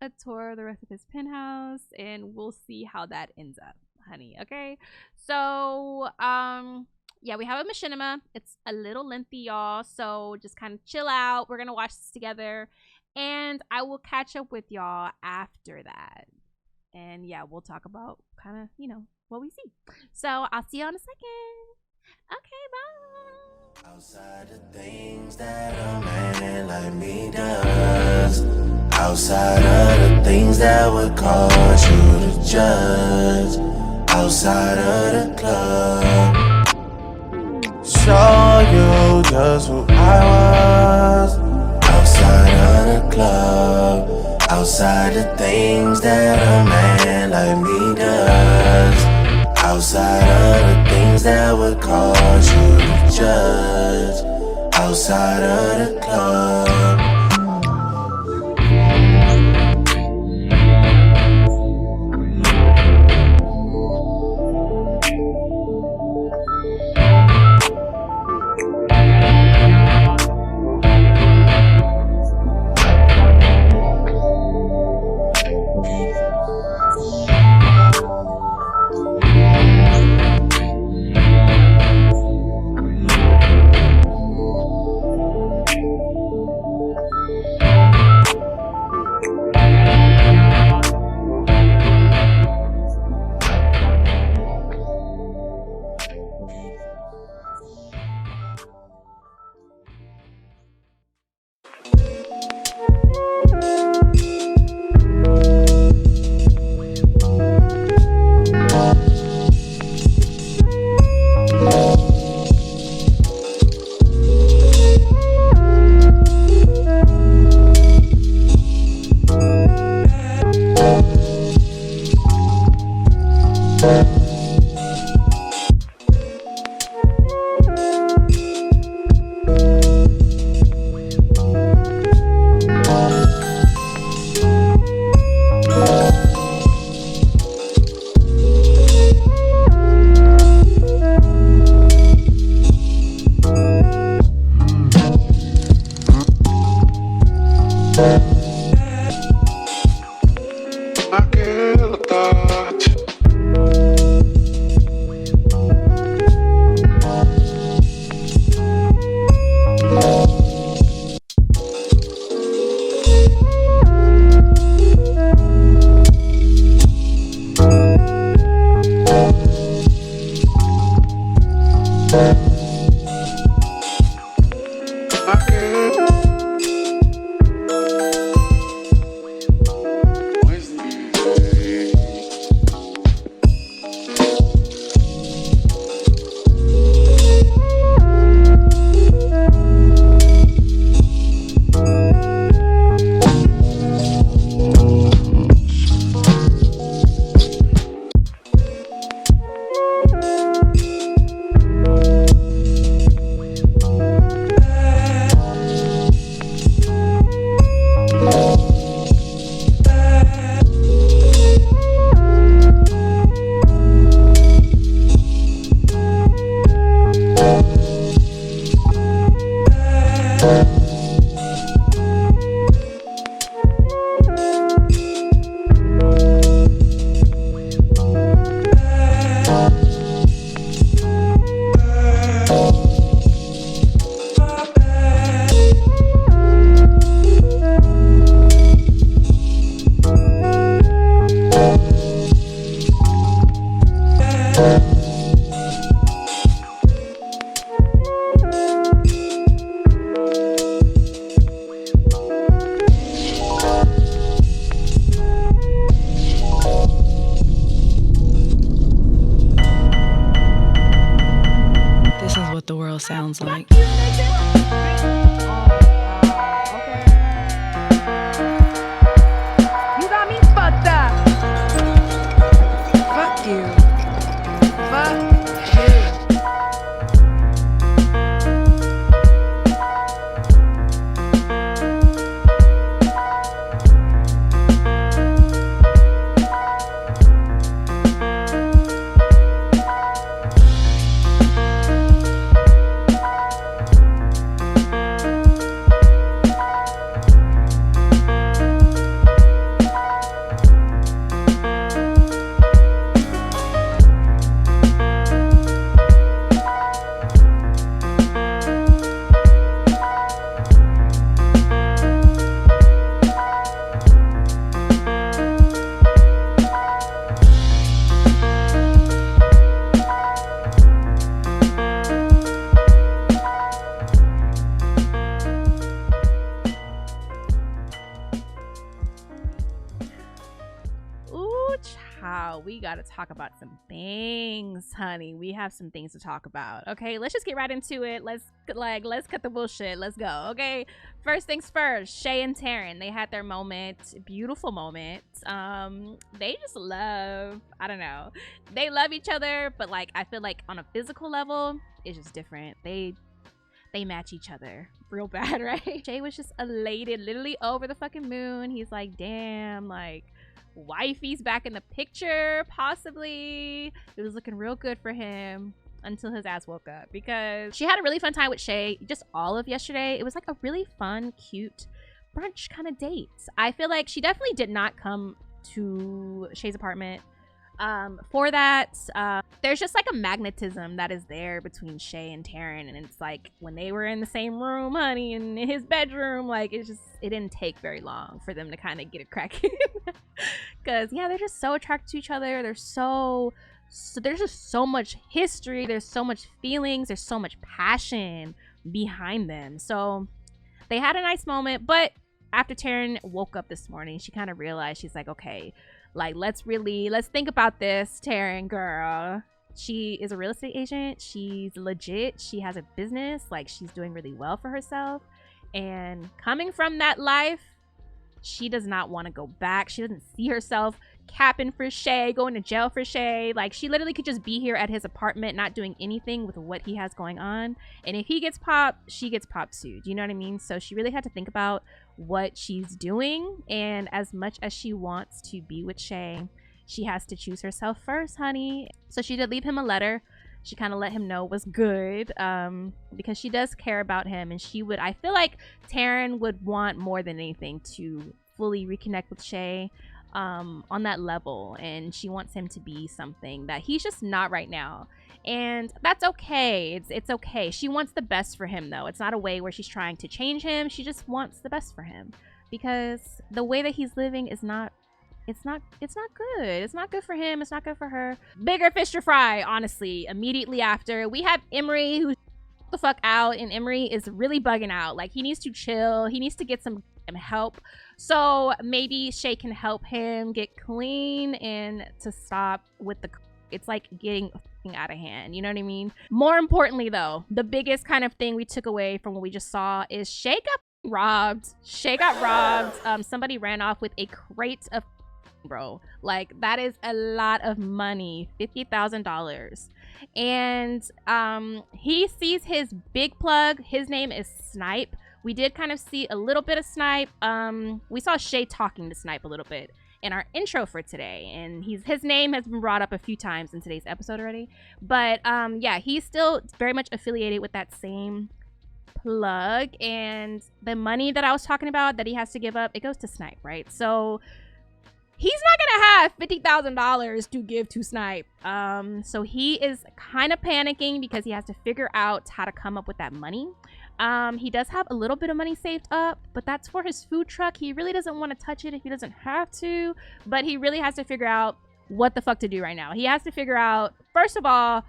a tour of the rest of his penthouse, and we'll see how that ends up, honey. Okay, so yeah, we have a machinima. It's a little lengthy, y'all, so just kind of chill out. We're gonna watch this together, and I will catch up with y'all after that. And yeah, we'll talk about kind of, you know, what we see. So I'll see you in a second. Okay, bye. Outside the things that a man like me does, outside of the things that would cause you to judge, outside of the club, show you just who I was, outside of the club, outside the things that a man like me does, outside of the things that would cause you to judge, outside of the club. Sounds like. You got me fucked up. Fuck you. Fuck you. We gotta talk about some things, honey. We have some things to talk about. Okay, let's just get right into it. Let's cut the bullshit. Let's go. Okay, first things first. Shea and Taran, they had their moment, beautiful moment. They just love, I don't know, they love each other, but like I feel like on a physical level, it's just different. They match each other real bad, right? Shea was just elated, literally over the fucking moon. He's like, damn, like, wifey's back in the picture, possibly. It was looking real good for him until his ass woke up, because she had a really fun time with Shea just all of yesterday. It was like a really fun, cute brunch kind of date. I feel like she definitely did not come to Shea's apartment for that. There's just like a magnetism that is there between Shea and Taran, and it's like when they were in the same room, honey, in his bedroom, like it didn't take very long for them to kind of get it cracking. Because yeah, they're just so attracted to each other. There's just so much history, there's so much feelings, there's so much passion behind them. So they had a nice moment, but after Taran woke up this morning, she kind of realized, she's like, okay, like, let's think about this, Taran girl. She is a real estate agent. She's legit. She has a business. Like, she's doing really well for herself. And coming from that life, she does not want to go back. She doesn't see herself capping for Shea, going to jail for Shea. Like, she literally could just be here at his apartment, not doing anything with what he has going on. And if he gets popped, she gets popped too. Do you know what I mean? So she really had to think about what she's doing. And as much as she wants to be with Shea, she has to choose herself first, honey. So she did leave him a letter. She kind of let him know was good, because she does care about him. And I feel like Taran would want more than anything to fully reconnect with Shea on that level. And she wants him to be something that he's just not right now. And that's okay. It's okay. She wants the best for him, though. It's not a way where she's trying to change him. She just wants the best for him, because the way that he's living is not it's not good. It's not good for him. It's not good for her. Bigger fish to fry, honestly. Immediately after, we have Emery, who's the fuck out, and Emery is really bugging out. Like, he needs to chill. He needs to get some help. So maybe Shea can help him get clean and to stop with the, it's like getting out of hand, you know what I mean? More importantly though, the biggest kind of thing we took away from what we just saw is Shea got robbed. Shea got robbed. Somebody ran off with a crate of, bro, like that is a lot of money, $50,000. And he sees his big plug. His name is Snipe. We did kind of see a little bit of Snipe. We saw Shea talking to Snipe a little bit in our intro for today, and his name has been brought up a few times in today's episode already. But yeah, he's still very much affiliated with that same plug, and the money that I was talking about that he has to give up, it goes to Snipe, right? So he's not gonna have $50,000 to give to Snipe. So he is kind of panicking because he has to figure out how to come up with that money. He does have a little bit of money saved up, but that's for his food truck. He really doesn't want to touch it if he doesn't have to, but he really has to figure out what the fuck to do right now. He has to figure out, first of all,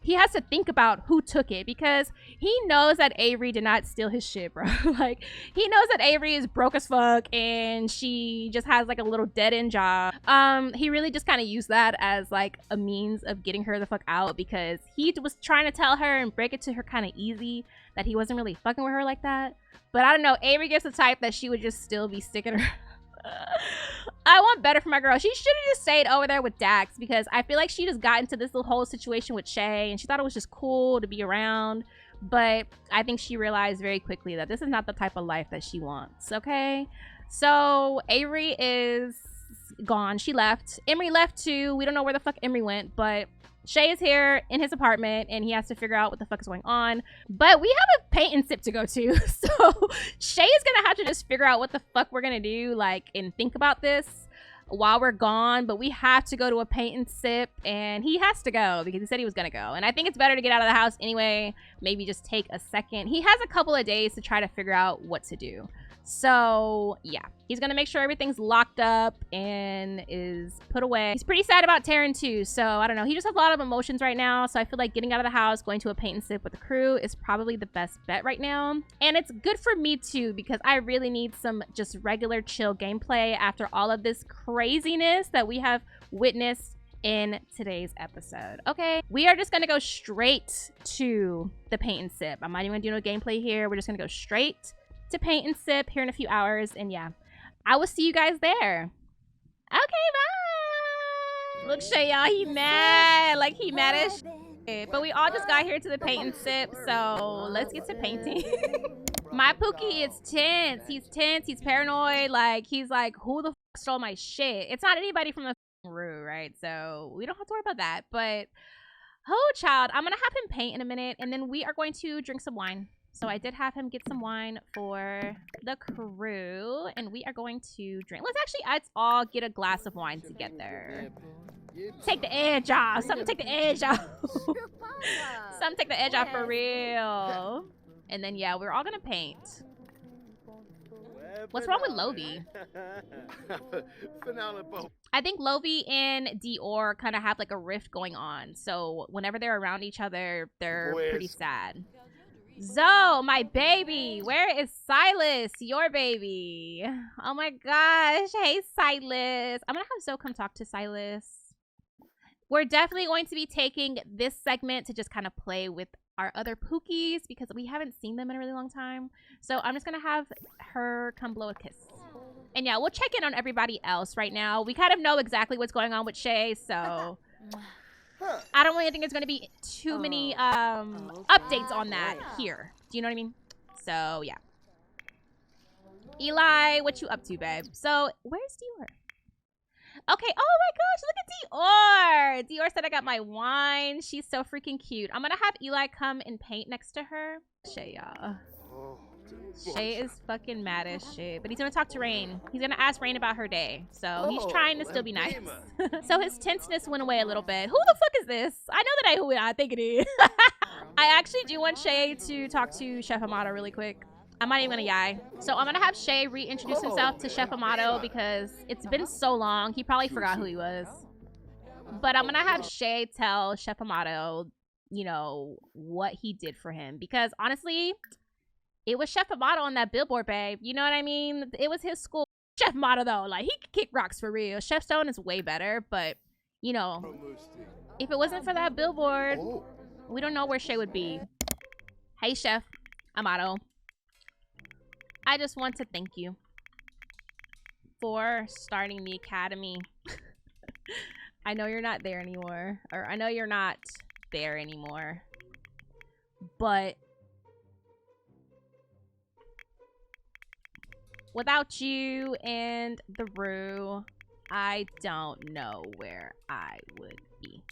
he has to think about who took it, because he knows that Avery did not steal his shit, bro. Like, he knows that Avery is broke as fuck and she just has like a little dead-end job. He really just kind of used that as like a means of getting her the fuck out, because he was trying to tell her and break it to her kind of easy that he wasn't really fucking with her like that. But I don't know, Avery gets the type that she would just still be sticking her. I want better for my girl. She should have just stayed over there with Dax, because I feel like she just got into this little whole situation with Shea and she thought it was just cool to be around. But I think she realized very quickly that this is not the type of life that she wants, okay? So Avery is gone. She left. Emery left too. We don't know where the fuck Emery went, but Shea is here in his apartment and he has to figure out what the fuck is going on. But we have a paint and sip to go to. So Shea is gonna have to just figure out what the fuck we're gonna do, like, and think about this while we're gone. But we have to go to a paint and sip, and he has to go because he said he was gonna go. And I think it's better to get out of the house anyway. Maybe just take a second. He has a couple of days to try to figure out what to do. So yeah, he's gonna make sure everything's locked up and is put away. He's pretty sad about Taran too, so I don't know. He just has a lot of emotions right now, so I feel like getting out of the house, going to a paint and sip with the crew is probably the best bet right now. And it's good for me too, because I really need some just regular chill gameplay after all of this craziness that we have witnessed in today's episode. Okay, we are just gonna go straight to the paint and sip. I'm not even gonna do no gameplay here. We're just gonna go straight to paint and sip here in a few hours, and yeah, I will see you guys there. Okay, bye. Look, Shea, y'all, he mad. Like, he mad as shit. But we all just got here to the paint and sip, so let's get to painting. My Pookie is tense. He's tense. He's paranoid. Like, he's like, who the f stole my shit? It's not anybody from the Roux, right? So we don't have to worry about that. But, oh, child, I'm gonna have him paint in a minute, and then we are going to drink some wine. So I did have him get some wine for the crew, and we are going to drink. Let's all get a glass of wine together. Take the edge off. Something take the edge off. Something take the edge off for real. And then, yeah, we're all going to paint. What's wrong with Lovie? I think Lovie and Dior kind of have like a rift going on. So whenever they're around each other, they're pretty sad. Zoe, my baby. Where is Silas? Your baby. Oh my gosh. Hey, Silas. I'm gonna have Zoe come talk to Silas. We're definitely going to be taking this segment to just kind of play with our other Pookies because we haven't seen them in a really long time. So I'm just gonna have her come blow a kiss. And yeah, we'll check in on everybody else right now. We kind of know exactly what's going on with Shea, so I don't really think there's going to be too many updates on that here. Do you know what I mean? So, yeah. Eli, what you up to, babe? So, where's Dior? Okay. Oh, my gosh. Look at Dior. Dior said I got my wine. She's so freaking cute. I'm going to have Eli come and paint next to her. Shea, y'all. Shea is fucking mad as shit. But he's going to talk to Rain. He's going to ask Rain about her day. So he's trying to still be nice. So his tenseness went away a little bit. Who the fuck is this? I know that I think it is. I actually do want Shea to talk to Chef Amada really quick. I'm not even gonna yai. So I'm gonna have Shea reintroduce himself to Chef Amato because it's been so long. He probably forgot who he was. But I'm gonna have Shea tell Chef Amato, you know, what he did for him. Because honestly, it was Chef Amato on that billboard, babe. You know what I mean? It was his school. Chef Amato, though, like, he could kick rocks for real. Chef Stone is way better, but, you know, if it wasn't for that billboard, we don't know where Shea would be. Hey, Chef Amato. I just want to thank you for starting the academy. I know you're not there anymore. Or I know you're not there anymore. But without you and the Roux, I don't know where I would be.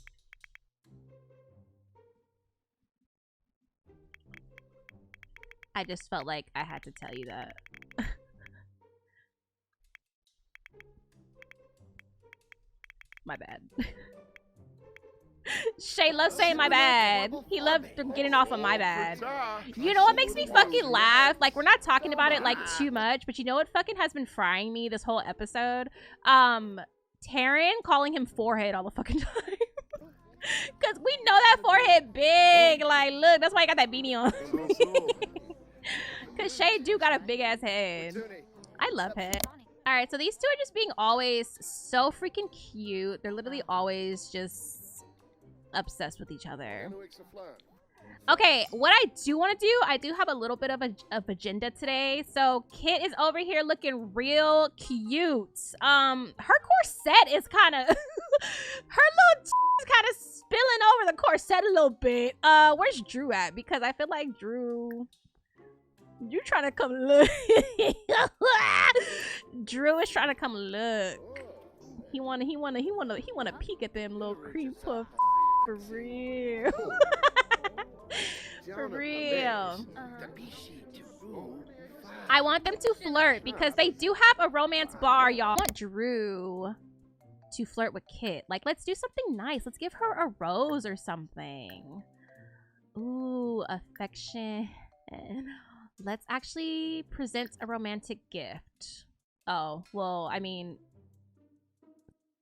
I just felt like I had to tell you that. My bad. Shea loves saying my bad. He loves getting off of my bad. You know what makes me fucking laugh? Like, we're not talking about it, like, too much, but you know what fucking has been frying me this whole episode? Taran calling him forehead all the fucking time. Because we know that forehead big. Like, look, that's why I got that beanie on. Because Shea do got a big-ass head. I love him. Alright, so these two are just being always so freaking cute. They're literally always just obsessed with each other. Okay, what I do want to do, I do have a little bit of agenda today. So Kit is over here looking real cute. Her corset is kind of her little is kind of spilling over the corset a little bit. Where's Drew at? Because I feel like Drew trying to come look. Drew is trying to come look. He wanna peek at them little cream puff. For real. For real. I want them to flirt because they do have a romance bar, y'all. I want Drew to flirt with Kit. Like, let's do something nice. Let's give her a rose or something. Ooh, affection. Let's actually present a romantic gift. Oh, well, I mean,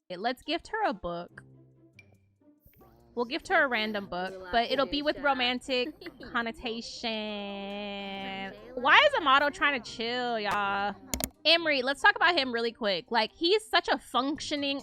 let's gift her a book. We'll gift her a random book, but it'll be with romantic connotation. Why is Amato trying to chill, y'all? Emery, let's talk about him really quick. Like, he's such a functioning,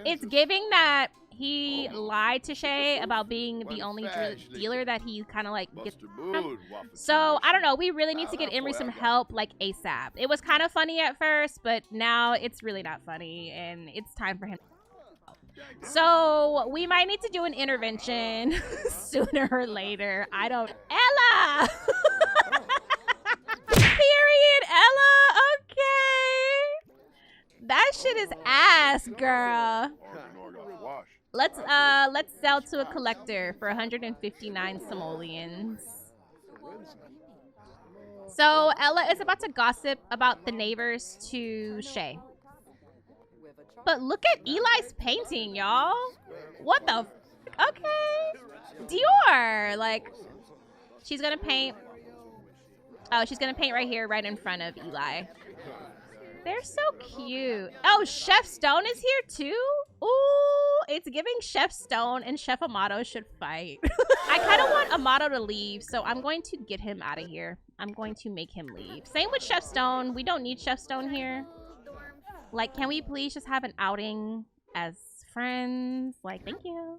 it's giving that he lied to Shea about being the only dealer that he kind of like gets from. So I don't know, we really need to get Emery some help like ASAP. It was kind of funny at first, but now it's really not funny and it's time for him. So we might need to do an intervention sooner or later. I don't. Ella! Period, Ella. Okay. That shit is ass, girl. Let's sell to a collector for 159 simoleons. So Ella is about to gossip about the neighbors to Shea. But look at Eli's painting, y'all. What the f? Okay. Dior. Like, she's gonna paint. Oh, she's gonna paint right here, right in front of Eli. They're so cute. Oh, Chef Stone is here too? Ooh, it's giving Chef Stone and Chef Amato should fight. I kind of want Amato to leave, so I'm going to get him out of here. I'm going to make him leave. Same with Chef Stone. We don't need Chef Stone here. Like, can we please just have an outing as friends? Like, thank you.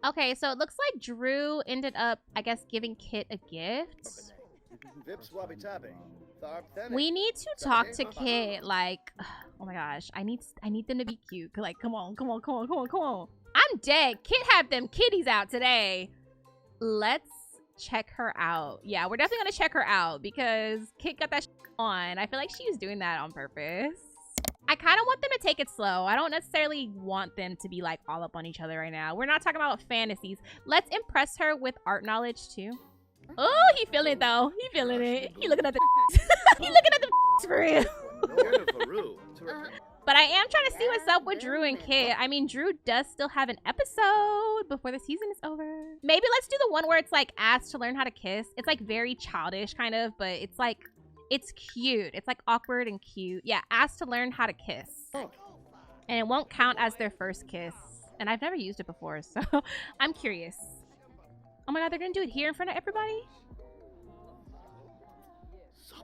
Okay, so it looks like Drew ended up, I guess, giving Kit a gift. We need to talk to Kit. Like, oh my gosh, I need them to be cute. Like, come on. I'm dead. Kit had them kitties out today. Let's check her out. Yeah, we're definitely gonna check her out because Kit got that on. I feel like she's doing that on purpose. I kind of want them to take it slow. I don't necessarily want them to be like all up on each other right now. We're not talking about fantasies. Let's impress her with art knowledge too. Oh, he feeling it though. He feeling it. He looking at the he looking at the for real. But I am trying to see what's up with Drew and Kit. I mean, Drew does still have an episode before the season is over. Maybe let's do the one where it's like asked to learn how to kiss. It's like very childish kind of, but it's like, it's cute. It's like awkward and cute. Yeah, asked to learn how to kiss. And it won't count as their first kiss. And I've never used it before, so I'm curious. Oh my god, they're gonna do it here in front of everybody?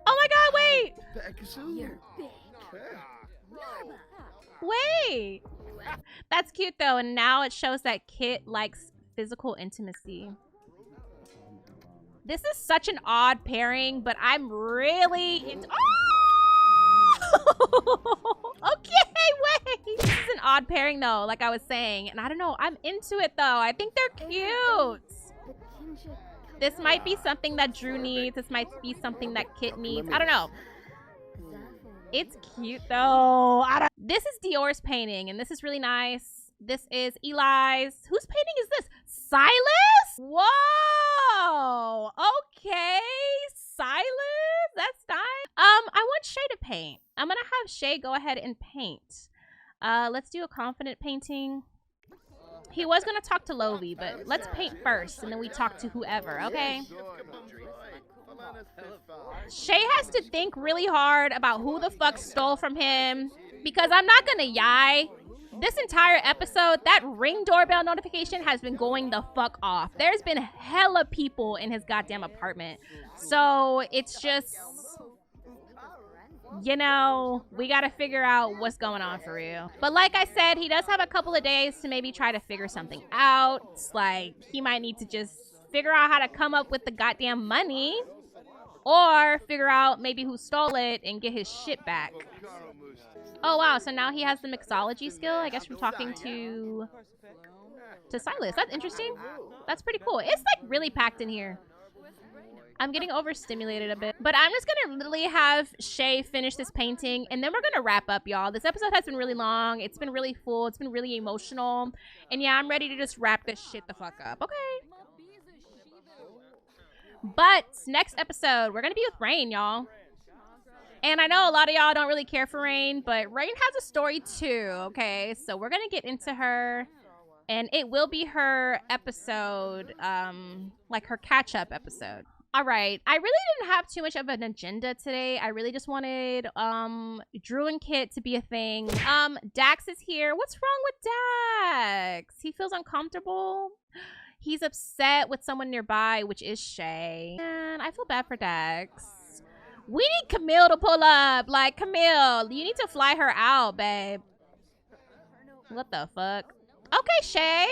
Oh my god, wait! Wait! That's cute though, and now it shows that Kit likes physical intimacy. This is such an odd pairing, but I'm really into— oh! Okay, wait! This is an odd pairing though, like I was saying, and I don't know, I'm into it though. I think they're cute. This might be something that Drew needs. This might be something that Kit needs. I don't know. It's cute though. This is Dior's painting, and this is really nice. This is Eli's. Whose painting is this? Silas? Whoa! Okay, Silas. That's nice. I want Shea to paint. I'm gonna have Shea go ahead and paint. Let's do a confident painting. He was gonna talk to Lovey, but let's paint first, and then we talk to whoever, okay? Shea has to think really hard about who the fuck stole from him, because I'm not gonna yai. This entire episode, that Ring doorbell notification has been going the fuck off. There's been hella people in his goddamn apartment. So it's just, you know, we gotta figure out what's going on for real. But like I said, he does have a couple of days to maybe try to figure something out. It's like, he might need to just figure out how to come up with the goddamn money, or figure out maybe who stole it and get his shit back. Oh wow, so now he has the mixology skill, I guess, from talking to Silas. That's interesting. That's pretty cool. It's like really packed in here. I'm getting overstimulated a bit, but I'm just gonna literally have Shea finish this painting, and then we're gonna wrap up, y'all. This episode has been really long. It's been really full. It's been really emotional. And yeah, I'm ready to just wrap this shit the fuck up. Okay. But next episode, we're gonna be with Rain, y'all. And I know a lot of y'all don't really care for Rain, but Rain has a story too, okay? So we're gonna get into her, and it will be her episode, like her catch-up episode. All right, I really didn't have too much of an agenda today. I really just wanted Drew and Kit to be a thing. Dax is here. What's wrong with Dax? He feels uncomfortable. He's upset with someone nearby, which is Shea. And I feel bad for Dax. We need Camille to pull up. Like, Camille, you need to fly her out, babe. What the fuck? Okay, Shea.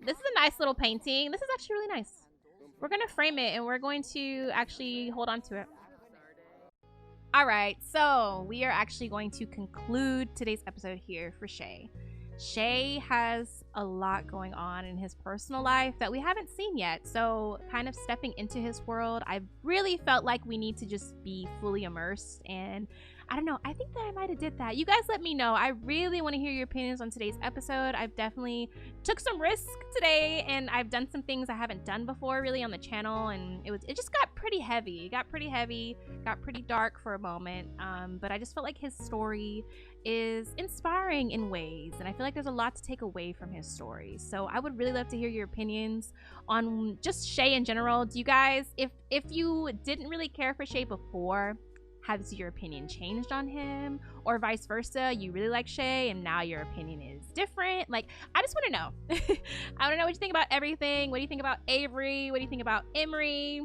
This is a nice little painting. This is actually really nice. We're going to frame it, and we're going to actually hold on to it. All right, so we are actually going to conclude today's episode here for Shea. Shea has a lot going on in his personal life that we haven't seen yet. So kind of stepping into his world, I really felt like we need to just be fully immersed. And I don't know, I think that I might have did that. You guys let me know. I really want to hear your opinions on today's episode. I've definitely took some risks today, and I've done some things I haven't done before really on the channel, and it just got pretty heavy. It got pretty heavy, got pretty dark for a moment. But I just felt like his story is inspiring in ways, and I feel like there's a lot to take away from his story. So I would really love to hear your opinions on just Shea in general. Do you guys, if you didn't really care for Shea before, has your opinion changed on him? Or vice versa, you really like Shea and now your opinion is different? Like, I just want to know. I want to know what you think about everything. What do you think about Avery? What do you think about Emery?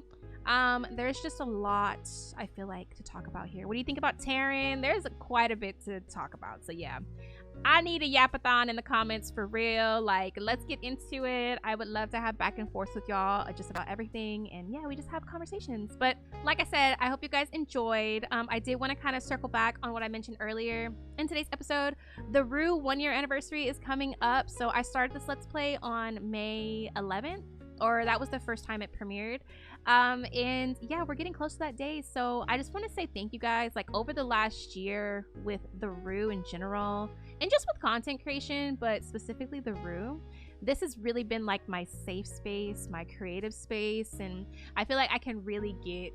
There's just a lot, I feel like, to talk about here. What do you think about Taran? There's quite a bit to talk about. So yeah, I need a yapathon in the comments for real. Like, let's get into it. I would love to have back and forth with y'all just about everything, and yeah, we just have conversations. But like I said, I hope you guys enjoyed. I did want to kind of circle back on what I mentioned earlier in today's episode. The Roux 1-year anniversary is coming up, so I started this Let's Play on May 11th, or that was the first time it premiered. And yeah, we're getting close to that day, so I just want to say thank you guys. Like, over the last year with the Roux in general, and just with content creation, but specifically the Roux, this has really been like my safe space, my creative space, and I feel like I can really get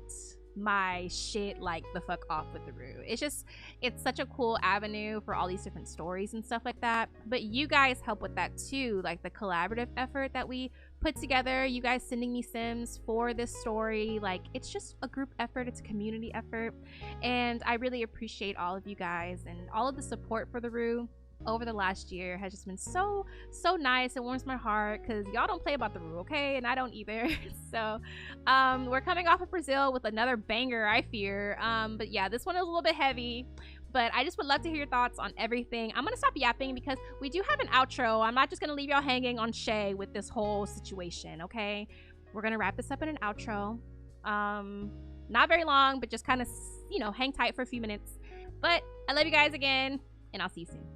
my shit like the fuck off with the Roux. It's such a cool avenue for all these different stories and stuff like that. But you guys help with that too, like the collaborative effort that we put together, you guys sending me sims for this story. Like, it's just a group effort, it's a community effort, and I really appreciate all of you guys and all of the support for the Roux over the last year has just been so nice. It warms my heart because y'all don't play about the Roux, okay? And I don't either. So we're coming off of Brazil with another banger, I fear. But yeah, this one is a little bit heavy, but I just would love to hear your thoughts on everything. I'm gonna stop yapping because we do have an outro. I'm not just gonna leave y'all hanging on Shea with this whole situation, okay? We're gonna wrap this up in an outro. Not very long, but just kind of, you know, hang tight for a few minutes. But I love you guys again, and I'll see you soon.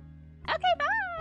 Okay, bye!